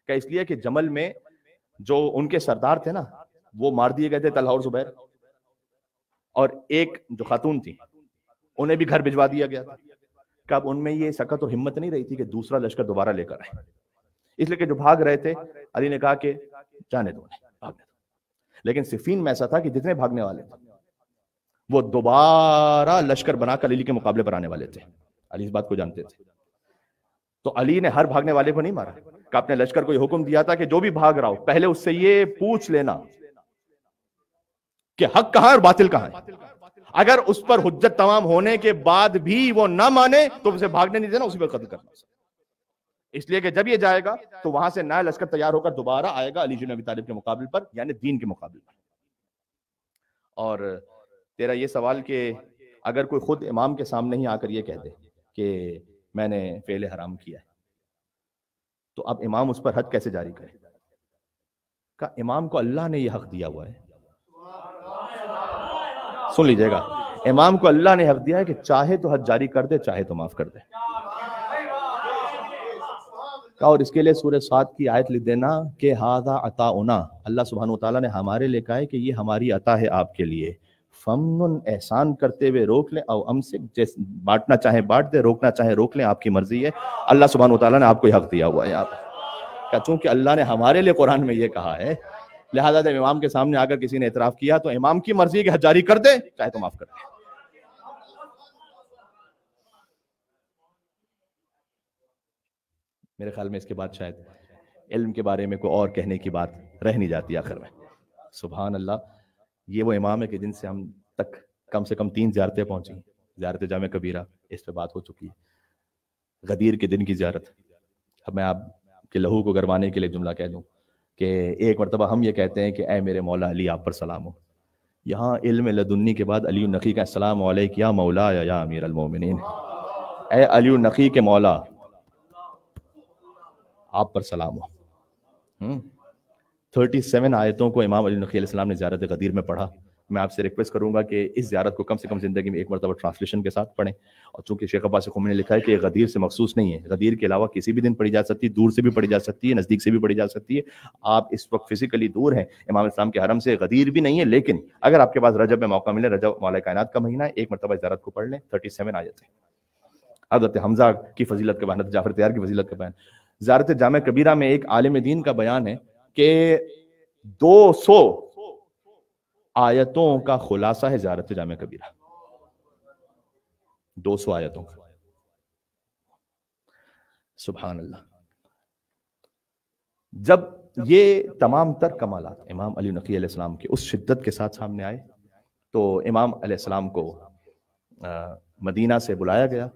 کہ اس لیے کہ جمل میں جو ان کے سردار تھے نا وہ مار دیے گئے تھے، طلحہ اور زبیر، اور ایک جو خاتون تھی انہیں بھی گھر بھجوا دیا گیا تھا. کب ان میں یہ سکت اور ہمت نہیں رہی تھی کہ دوسرا لشکر دوبارہ لے کر آئے، اس لیے کہ جو بھاگ رہے تھے علی نے کہا کہ جانے دو بھاگنے دو. لیکن صفین میں ایسا تھا کہ جتنے بھاگنے والے تھے وہ دوبارہ لشکر بنا کر علی کے مقابلے پر آنے والے تھے. علی اس بات کو جانتے تھے، تو علی نے ہر بھاگنے والے کو نہیں مارا. کہ اپنے لشکر کو یہ حکم دیا تھا کہ جو بھی بھاگ رہا ہو پہلے اس سے یہ پوچھ لینا کہ حق کہاں ہے اور باطل کہاں ہے. اگر اس پر حجت تمام ہونے کے بعد بھی وہ نہ مانے تو اسے بھاگنے نہیں دینا، اسی پر قتل کرنا. اس لیے کہ جب یہ جائے گا تو وہاں سے نیا لشکر تیار ہو کر دوبارہ آئے گا علی بن ابی طالب کے مقابل پر، یعنی دین کے مقابل پر. اور تیرا یہ سوال کہ اگر کوئی خود امام کے سامنے ہی آ کر یہ کہہ دے کہ میں نے فعل حرام کیا ہے تو اب امام اس پر حد کیسے جاری کرے؟ کہ امام کو اللہ نے یہ حق دیا ہوا ہے. سن لیجئے گا، امام کو اللہ نے حق دیا ہے کہ چاہے تو حد جاری کر دے، چاہے تو معاف کر دے. اور اس کے لیے سورہ صاد کی آیت لکھ دینا کہ ھذا عطاؤنا، اللہ سبحانہ وتعالیٰ نے ہمارے لے کہا ہے کہ یہ ہماری عطا ہے آپ کے لیے. فمن، احسان کرتے ہوئے روک لیں، او امسک، بانٹنا چاہیں بانٹ دیں، روکنا چاہیں روک لیں، آپ کی مرضی ہے. اللہ سبحانہ وتعالیٰ نے آپ کو یہ حق دیا ہوا ہے. آپ چونکہ اللہ نے ہمارے لیے قرآن میں یہ کہا ہے، لہذا جب امام کے سامنے آ کر کسی نے اعتراف کیا تو امام کی مرضی کہ حد جاری کر دے، چاہے تو معاف کر دے. میرے خیال میں اس کے بعد شاید علم کے بارے میں کوئی اور کہنے کی بات رہ نہیں جاتی آخر میں. سبحان اللہ، یہ وہ امام ہے کہ جن سے ہم تک کم سے کم 3 زیارتیں پہنچی. زیارت جامع کبیرہ اس پہ بات ہو چکی ہے، غدیر کے دن کی زیارت. اب میں آپ کے لہو کو گروانے کے لیے جملہ کہہ دوں کہ ایک مرتبہ ہم یہ کہتے ہیں کہ اے میرے مولا علی آپ پر سلام ہو. یہاں علم لدنی کے بعد علی النقی کا السلام علیک یا مولا یا امیر المومنین، اے علی النقی کے مولا آپ پر سلام ہو. 37 آیتوں کو امام علی نقی علیہ السلام نے زیارت غدیر میں پڑھا. میں آپ سے ریکویسٹ کروں گا کہ اس زیارت کو کم سے کم زندگی میں ایک مرتبہ ٹرانسلیشن کے ساتھ پڑھیں. اور چونکہ شیخ عباس قمی نے لکھا ہے کہ یہ غدیر سے مخصوص نہیں ہے، غدیر کے علاوہ کسی بھی دن پڑھی جا سکتی ہے، دور سے بھی پڑھی جا سکتی ہے، نزدیک سے بھی پڑھی جا سکتی ہے. آپ اس وقت فزیکلی دور ہیں امام اسلام کے حرم سے، غدیر بھی نہیں ہے، لیکن اگر آپ کے پاس رجب میں موقع ملے، رجب مولا کائنات کا مہینہ ہے، ایک مرتبہ زیارت کو پڑھ لیں. 37 آیتیں، حضرت حمزہ کی فضیلت کا بیان، حضرت جعفر تیار کی فضیلت کا بیان. زیارت جامع کبیرہ میں ایک عالم دین کا بیان ہے کہ 200 آیتوں کا خلاصہ ہے زیارت جامع کبیرہ. 200 آیتوں کا. سبحان اللہ. جب یہ تمام تر کمالات امام علی نقی علیہ السلام کے اس شدت کے ساتھ سامنے آئے تو امام علیہ السلام کو مدینہ سے بلایا گیا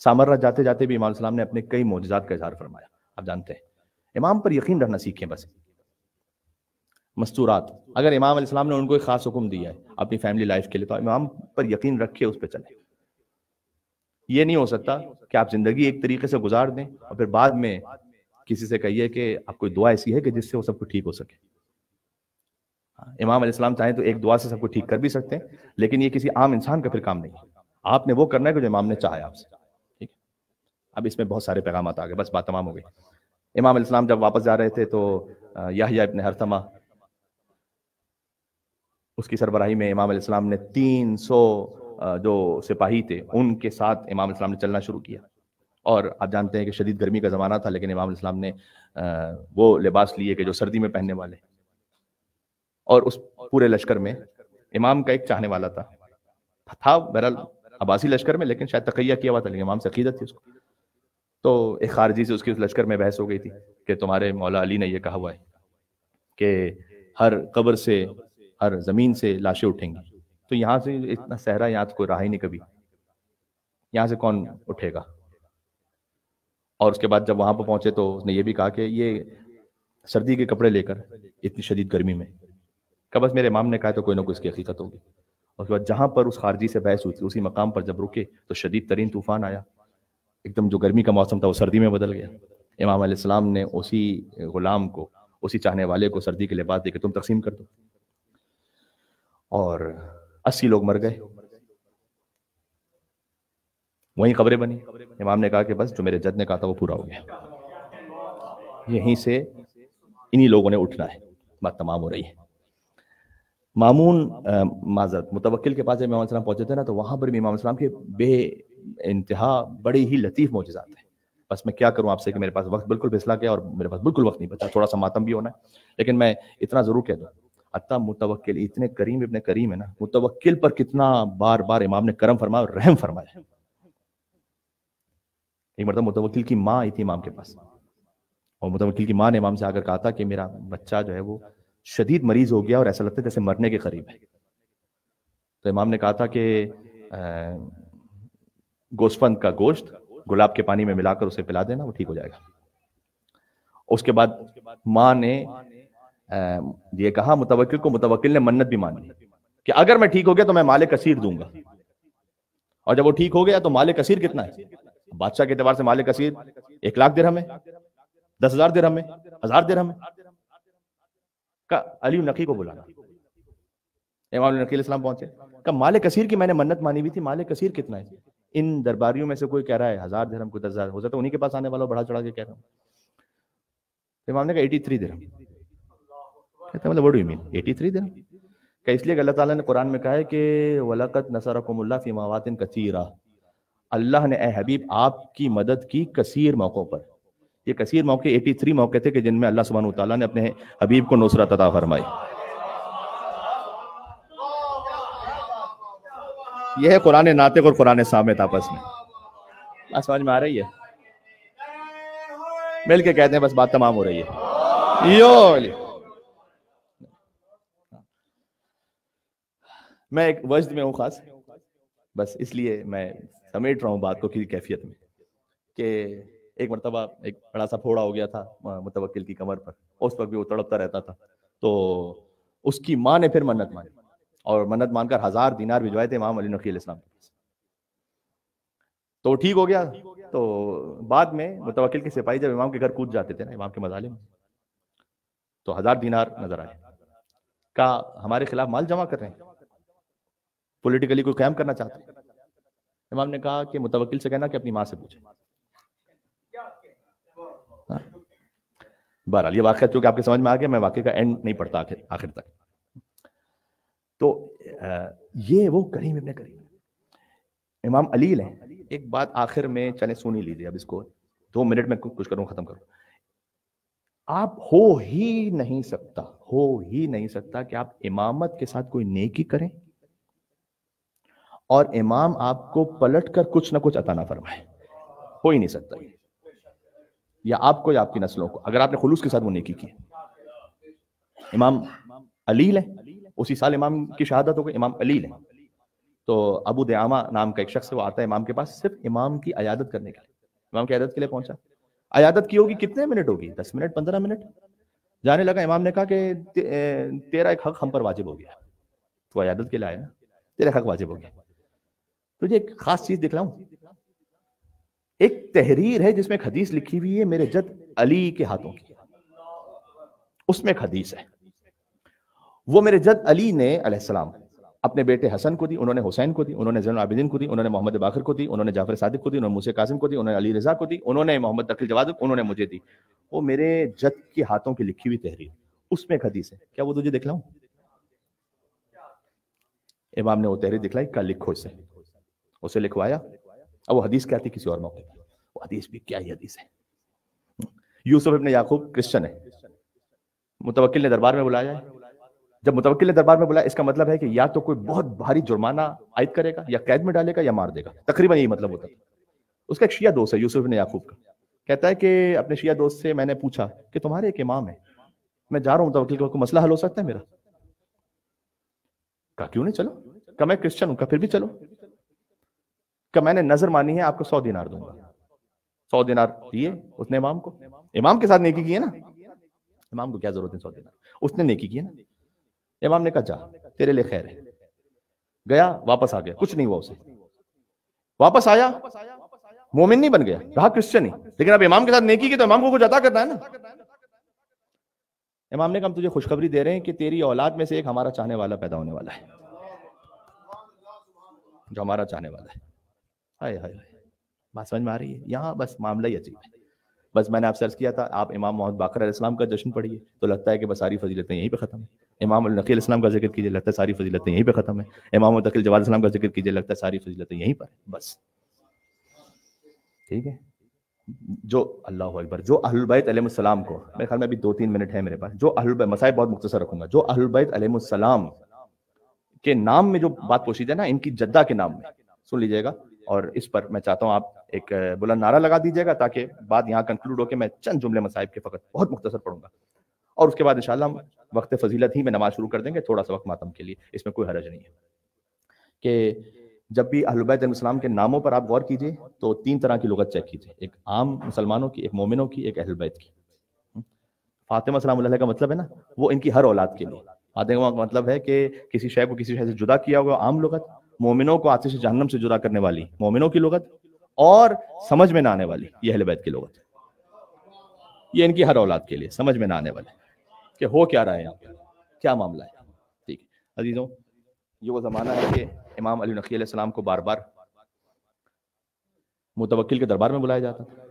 سامرہ جاتے جاتے بھی امام علیہ السلام نے اپنے کئی معجزات کا اظہار فرمایا. آپ جانتے ہیں امام پر یقین رکھنا سیکھیں بس. مستورات، اگر امام علیہ السلام نے ان کو ایک خاص حکم دیا ہے اپنی فیملی لائف کے لیے تو امام پر یقین رکھے اس پہ چلیں. یہ نہیں ہو سکتا کہ آپ زندگی ایک طریقے سے گزار دیں اور پھر بعد میں کسی سے کہیے کہ آپ کوئی دعا ایسی ہے کہ جس سے وہ سب کو ٹھیک ہو سکے. امام علیہ السلام چاہیں تو ایک دعا سے سب کو ٹھیک کر بھی سکتے ہیں، لیکن یہ کسی عام انسان کا پھر کام نہیں ہے. آپ نے وہ کرنا ہے کہ جو امام نے چاہا آپ سے. ٹھیک ہے، اب اس میں بہت سارے پیغامات آ گئے، بس بات تمام ہو گئی. امام علیہ السلام جب واپس جا رہے تھے تو یحییٰ ابن ہرثمہ، اس کی سربراہی میں امام علیہ السلام نے 300 جو سپاہی تھے ان کے ساتھ امام علیہ السلام نے چلنا شروع کیا. اور آپ جانتے ہیں کہ شدید گرمی کا زمانہ تھا، لیکن امام علیہ السلام نے وہ لباس لیے کہ جو سردی میں پہننے والے. اور اس پورے لشکر میں امام کا ایک چاہنے والا تھا بہرحال عباسی لشکر میں، لیکن شاید تقیہ کیا ہوا تھا، لیکن امام سے عقیدت تھی اس کو. تو ایک خارجی سے اس کی اس لشکر میں بحث ہو گئی تھی کہ تمہارے مولا علی نے یہ کہا ہوا ہے کہ ہر قبر سے، ہر زمین سے لاشیں اٹھیں گی، تو یہاں سے اتنا صحرا، یہاں تو کوئی راہ ہی نہیں کبھی، یہاں سے کون اٹھے گا. اور اس کے بعد جب وہاں پہ پہنچے تو اس نے یہ بھی کہا کہ یہ سردی کے کپڑے لے کر اتنی شدید گرمی میں، کہ بس میرے امام نے کہا تو کوئی نہ کوئی اس کی حقیقت ہوگی. اور اس کے بعد جہاں پر اس خارجی سے بحث ہوئی تھی اسی مقام پر جب رکے تو شدید ترین طوفان آیا، ایک دم جو گرمی کا موسم تھا وہ سردی میں بدل گیا. امام علیہ السلام نے اسی غلام کو، اسی چاہنے والے کو سردی کے لباس دے کے تم تقسیم کر دو، اور 80 لوگ مر گئے. وہیں قبریں بنی. امام نے کہا کہ بس جو میرے جد نے کہا تھا وہ پورا ہو گیا، یہیں سے انہی لوگوں نے اٹھنا ہے. بات تمام ہو رہی ہے. مامون معذرت متوکل کے پاس جب امام علیہ السلام پہنچے تھے نا تو وہاں پر بھی امام علیہ السلام کے بے انتہا بڑے ہی لطیف معجزات ہیں. بس میں کیا کروں آپ سے کہ میرے پاس وقت بالکل پھسلا گیا اور میرے پاس بالکل وقت نہیں بچا، تھوڑا سا ماتم بھی ہونا ہے، لیکن میں اتنا ضرور کہہ دوں حتیٰ متوکل اتنے کریم ابن کریم ہے نا، متوکل پر کتنا بار بار امام نے کرم فرمایا اور رحم فرمایا. ایک مرتبہ متوکل کی ماں آئی تھی امام کے پاس، اور متوکل کی ماں نے امام سے آ کر کہا تھا کہ میرا بچہ جو ہے وہ شدید مریض ہو گیا اور ایسا لگتا ہے جیسے مرنے کے قریب ہے. تو امام نے کہا تھا کہ گوسفند کا گوشت گلاب کے پانی میں ملا کر اسے پلا دینا، وہ ٹھیک ہو جائے گا. اس کے بعد ماں نے یہ کہا متوکل کو، متوکل نے منت بھی مان لی کہ اگر میں ٹھیک ہو گیا تو میں مال کثیر دوں گا. اور جب وہ ٹھیک ہو گیا تو مال کثیر کتنا ہے؟ بادشاہ کے اعتبار سے مال کثیر 1,00,000 درہم ہے، 10,000 درہم ہے، 1,000 درہم ہے. علی نقی کو بلانا. امام علی نقی علیہ السلام پہنچے، کہ مال کثیر کی میں نے منت مانی ہوئی تھی، مال کثیر کتنا ہے؟ ان درباریوں میں سے کوئی کہہ رہا ہے 1,000 درہم، کوئی 10,000، ہو سکتا ہے انہی کے پاس آنے والا بڑھا چڑھا کے کہہ رہا ہوں. امام نے کہا 83 درہم. کہتے ہیں مطلب what do you mean 83 درہم؟ کہ اس لیے کہ اللہ تعالیٰ نے قرآن میں کہا ہے کہ وَلَقَدْ نَصَرَكُمُ اللَّهُ فِي مَوَاطِنَ كَثِيرَةٍ، اللہ نے اے حبیب آپ کی مدد کی کثیر موقعوں پر. یہ کثیر موقع 83 موقع تھے کہ جن میں اللہ سبحانہ وتعالیٰ نے اپنے حبیب کو نصرت عطا فرمائی. یہ ہے قرآن ناطق اور قرآن صامت آپس میں. بات سمجھ میں آ رہی ہے؟ مل کے کہتے ہیں بس بات تمام ہو رہی ہے. میں ایک وجد میں ہوں خاص، بس اس لیے میں سمیٹ رہا ہوں بات کو کسی کیفیت میں، کہ ایک مرتبہ ایک بڑا سا پھوڑا ہو گیا تھا متوکل کی کمر پر، اس وقت بھی وہ تڑپتا رہتا تھا. تو اس کی ماں نے پھر منت مانی اور منت مان کر 1,000 دینار بھجوائے تھے امام علی نقی علیہ السلام کے پاس. تو ٹھیک ہو گیا. تو بعد میں متوکل کے سپاہی جب امام کے گھر کود جاتے تھے نا، امام کے مظالم میں، تو 1,000 دینار نظر آئے. کہا ہمارے خلاف مال جمع کر رہے ہیں، پولیٹیکلی کوئی قیام کرنا چاہتے ہیں. امام نے کہا کہ متوکل سے کہنا کہ اپنی ماں سے پوچھے. بہرحال یہ واقعہ چونکہ آپ کے سمجھ میں آ گیا، میں واقعے کا اینڈ نہیں پڑھتا آخر تک. تو یہ وہ کریم ابن کریم امام علیل ہیں. ایک بات آخر میں چلیں سنی لیجیے، اب اس کو 2 منٹ میں کچھ کروں ختم کروں. آپ ہو ہی نہیں سکتا کہ آپ امامت کے ساتھ کوئی نیکی کریں اور امام آپ کو پلٹ کر کچھ نہ کچھ عطا نہ فرمائے. ہو ہی نہیں سکتا. یا آپ کو یا آپ کی نسلوں کو، اگر آپ نے خلوص کے ساتھ وہ نیکی کی. امام علیل ہے، اسی سال امام کی شہادت ہو گئی، امام علیل ہے. تو ابو دعامہ نام کا ایک شخص وہ آتا ہے امام کے پاس صرف امام کی عیادت کرنے کے لیے. امام کی عیادت کے لیے پہنچا. عیادت کی ہوگی کتنے منٹ ہوگی؟ 10 منٹ 15 منٹ. جانے لگا، امام نے کہا کہ تیرا ایک حق ہم پر واجب ہو گیا، تو عیادت کے لیے آیا نا، تیرا حق واجب ہو گیا. تجھے ایک خاص چیز دکھلاؤں، ایک تحریر ہے جس میں ایک حدیث لکھی ہوئی ہے میرے جد علی کے ہاتھوں کی. اس میں ایک حدیث ہے، وہ میرے جد علی نے علیہ السلام اپنے بیٹے حسن کو دی، انہوں نے حسین کو دی، انہوں نے زین العابدین کو دی، انہوں نے محمد باقر کو دی، انہوں نے جعفر صادق کو دی، انہوں نے موسی قاسم کو دی، انہوں نے علی رضا کو دی، انہوں نے محمد تقی جواد، انہوں نے مجھے دی. وہ میرے جد کے ہاتھوں کی لکھی ہوئی تحریر، اس میں ایک حدیث ہے. کیا وہ تجھے دکھلاؤں؟ امام نے وہ تحریر دکھلائی، کل لکھو اسے لکھوایا. اب وہ حدیث کیا تھی کسی اور موقع پر، وہ حدیث بھی کیا ہی حدیث ہے. یوسف ابن یعقوب کرسچن ہے، متوکل نے دربار میں بلایا ہے. جب متوکل نے دربار میں بلایا، اس کا مطلب ہے کہ یا تو کوئی بہت بھاری جرمانہ عائد کرے گا، یا قید میں ڈالے گا، یا مار دے گا. تقریباً یہی مطلب ہوتا ہے. اس کا ایک شیعہ دوست ہے یوسف ابن یعقوب کا، کہتا ہے کہ اپنے شیعہ دوست سے میں نے پوچھا کہ تمہارے ایک امام ہے، میں جا رہا ہوں متوکل کو، مسئلہ حل ہو سکتا ہے میرا؟ کہا کیوں نہیں، چلو. کہ میں کرسچن ہوں. کہ پھر بھی چلو. کہ میں نے نظر مانی ہے، آپ کو 100 دینار دوں گا. 100 دینار دیے اس نے امام کو. امام کے ساتھ نیکی کی ہے نا، امام کو کیا ضرورت ہے 100 دینار، اس نے نیکی کی ہے نا. امام نے کہا جا، تیرے لیے خیر ہے. گیا، واپس آ گیا، کچھ نہیں ہوا اسے. واپس آیا، مومن نہیں بن گیا، رہا کرسچن ہی، لیکن اب امام کے ساتھ نیکی کی تو امام کو کچھ عطا کرنا ہے نا. امام نے کہا ہم تجھے خوشخبری دے رہے ہیں کہ تیری اولاد میں سے ایک ہمارا چاہنے والا پیدا ہونے والا ہے، جو ہمارا چاہنے والا ہے. ہائے ہائے، بات سمجھ میں آ رہی ہے؟ یہاں بس معاملہ ہی عجیب ہے. بس میں نے آپ سے عرض کیا تھا، آپ امام محمد باقر علیہ السلام کا جشن پڑھیے تو لگتا ہے کہ بس ساری فضیلتیں یہیں پہ ختم ہیں. امام النقی علیہ السلام کا ذکر کیجیے، لگتا ہے ساری فضیلتیں یہیں پہ ختم ہیں. امام تقی جواد السلام کا ذکر کیجیے، لگتا ہے ساری فضیلتیں یہیں پر. بس ٹھیک ہے. جو اللہ اکبر، جو اہل البیت علیہ السلام کو، میرے خیال میں ابھی 2-3 منٹ ہے میرے پاس، جو اہل البیت، مسائل بہت مختصر رکھوں گا، جو اہل البیت علیہ السلام کے نام میں جو بات پوشیدہ ہے نا، ان کی جدہ کے نام میں، سن لیجئے گا. اور اس پر میں چاہتا ہوں آپ ایک بلند نعرہ لگا دیجئے گا تاکہ بات یہاں کنکلوڈ ہو کے میں چند جملے مصائب کے فقط بہت مختصر پڑھوں گا، اور اس کے بعد انشاءاللہ ہم وقت فضیلت ہی میں نماز شروع کر دیں گے. تھوڑا سا وقت ماتم کے لیے، اس میں کوئی حرج نہیں ہے. کہ جب بھی اہل بیت علیہ السلام کے ناموں پر آپ غور کیجئے تو 3 طرح کی لغت چیک کیجئے، ایک عام مسلمانوں کی، ایک مومنوں کی، ایک اہل بیت کی. فاطمہ سلام اللہ کا مطلب ہے نا، وہ ان کی ہر اولاد کے لیے. فاطمہ کا مطلب ہے کہ کسی شے کو کسی شے سے جدا کیا ہوا، عام لغت. مومنوں کو آتش جہنم سے جدا کرنے والی، مومنوں کی لغت. اور سمجھ میں نہ آنے والی، یہ اہل بیت کی لغت. یہ ان کی ہر اولاد کے لیے سمجھ میں نہ آنے والے کہ ہو کیا رہا ہے یہاں پہ، کیا معاملہ ہے. ٹھیک ہے عزیزوں، یہ وہ زمانہ ہے کہ امام علی نقی علیہ السلام کو بار بار متوکل کے دربار میں بلایا جاتا تھا.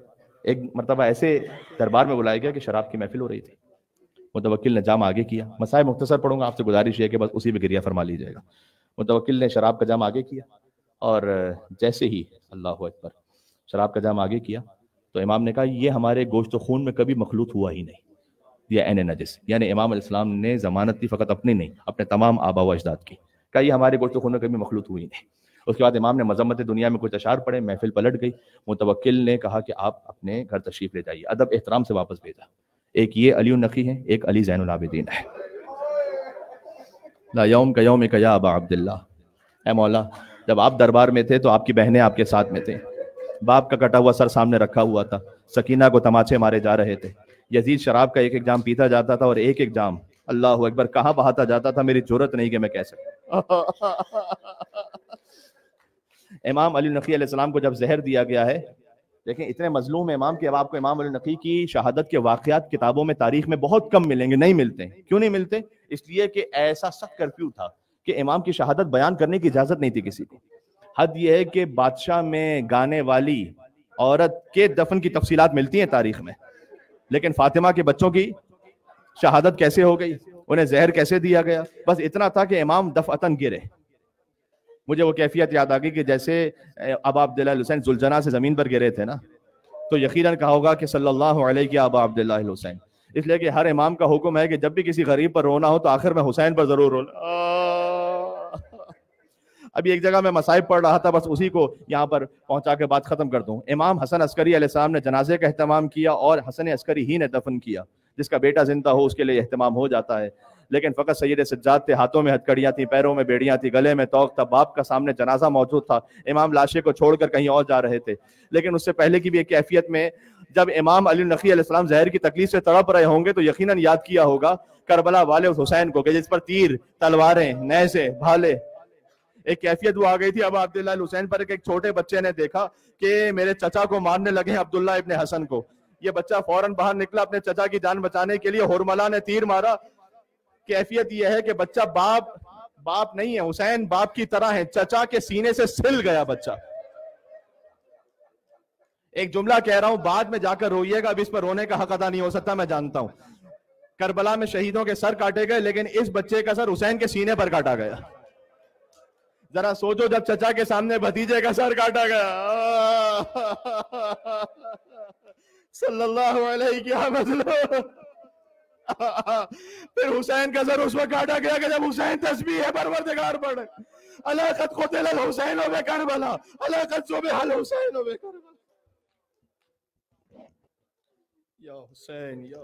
ایک مرتبہ ایسے دربار میں بلایا گیا کہ شراب کی محفل ہو رہی تھی. متوکل نے جام آگے کیا. مسائل مختصر پڑھوں گا، آپ سے گزارش ہے کہ بس اسی پہ گریہ فرما لیجیے گا. متوکل نے شراب کا جام آگے کیا، اور جیسے ہی اللہ اکبر شراب کا جام آگے کیا تو امام نے کہا یہ ہمارے گوشت و خون میں کبھی مخلوط ہوا ہی نہیں، یہ عین نجس. یعنی امام علیہ السلام نے ضمانت دی فقط اپنی نہیں، اپنے تمام آبا و اجداد کی. کہا یہ ہمارے گوشت و خون میں کبھی مخلوط ہوئی نہیں. اس کے بعد امام نے مذمت دنیا میں کچھ اشعار پڑھے، محفل پلٹ گئی. متوکل نے کہا کہ آپ اپنے گھر تشریف لے جائیے، ادب احترام سے واپس بھیجا. ایک یہ علی النقی ہے، ایک علی زین العابدین ہے. لا یوم کا یوم کا یا ابا عبداللہ. اے مولا، جب آپ دربار میں تھے تو آپ کی بہنیں آپ کے ساتھ میں تھے، باپ کا کٹا ہوا سر سامنے رکھا ہوا تھا، سکینہ کو تماچے مارے جا رہے تھے، یزید شراب کا ایک ایک جام پیتا جاتا تھا، اور ایک ایک جام اللہ اکبر کہاں بہاتا جاتا تھا میری جرت نہیں کہ میں کہہ سکتا. امام علی نقی علیہ السلام کو جب زہر دیا گیا ہے، دیکھیں اتنے مظلوم امام کہ اب آپ کو امام علی نقی کی شہادت کے واقعات کتابوں میں تاریخ میں بہت کم ملیں گے. نہیں ملتے. کیوں نہیں ملتے؟ اس لیے کہ ایسا سخت کرفیو تھا کہ امام کی شہادت بیان کرنے کی اجازت نہیں تھی کسی کو. حد یہ ہے کہ بادشاہ میں گانے والی عورت کے دفن کی تفصیلات ملتی ہیں تاریخ میں، لیکن فاطمہ کے بچوں کی شہادت کیسے ہو گئی، انہیں زہر کیسے دیا گیا، بس اتنا تھا کہ امام دفعتاً گرے. مجھے وہ کیفیت یاد آ گئی کہ جیسے ابا عبداللہ الحسین ذوالجناح سے زمین پر گرے تھے نا، تو یقیناً کہا ہوگا کہ صلی اللہ علیہ کی ابا عبداللہ الحسین. اس لیے کہ ہر امام کا حکم ہے کہ جب بھی کسی غریب پر رونا ہو تو آخر میں حسین پر ضرور رونا. ابھی ایک جگہ میں مصائب پڑھ رہا تھا، بس اسی کو یہاں پر پہنچا کے بات ختم کر دوں. امام حسن عسکری علیہ السلام نے جنازے کا اہتمام کیا، اور حسن عسکری ہی نے دفن کیا. جس کا بیٹا زندہ ہو اس کے لیے اہتمام ہو جاتا ہے، لیکن فقط سید سجاد تھے، ہاتھوں میں ہتھکڑیاں تھیں، پیروں میں بیڑیاں تھیں، گلے میں توق تھا، باپ کا سامنے جنازہ موجود تھا. امام لاشے کو چھوڑ کر کہیں اور جا رہے تھے. لیکن اس سے پہلے کی بھی ایک کیفیت میں جب امام علی نقی علیہ السلام زہر کی تکلیف سے تڑپ رہے ہوں گے تو یقیناً یاد کیا ہوگا کربلا والے اس حسین کو کہ جس پر تیر، تلواریں، نیزے، بھالے. ایک کیفیت وہ آ گئی تھی اب عبداللہ الحسین پر. ایک چھوٹے بچے نے دیکھا کہ میرے چچا کو مارنے لگے ہیں عبداللہ ابن حسن کو. یہ بچہ فوراً باہر نکلا اپنے چچا کی جان بچانے کے لیے. ہرملا نے تیر مارا. کیفیت یہ ہے کہ بچہ باپ نہیں ہے، حسین باپ کی طرح ہے، چچا کے سینے سے سل گیا بچہ. ایک جملہ کہہ رہا ہوں، بعد میں جا کر روئیے گا، اب اس پر رونے کا حق ادا نہیں ہو سکتا، میں جانتا ہوں. کربلا میں شہیدوں کے سر کاٹے گئے لیکن اس بچے کا سر حسین کے سینے پر کاٹا گیا. ذرا سوچو جب چچا کے سامنے بھتیجے کا سر کاٹا گیا. صلی اللہ علیہ کیا مطلب. پھر حسین کا سر اس وقت کاٹا گیا کہ جب حسین تسبیح پروردگار پڑھے، الا قد قتل الحسین بکربلا، الا قد ذبح الحسین بکربلا. یا حسین یا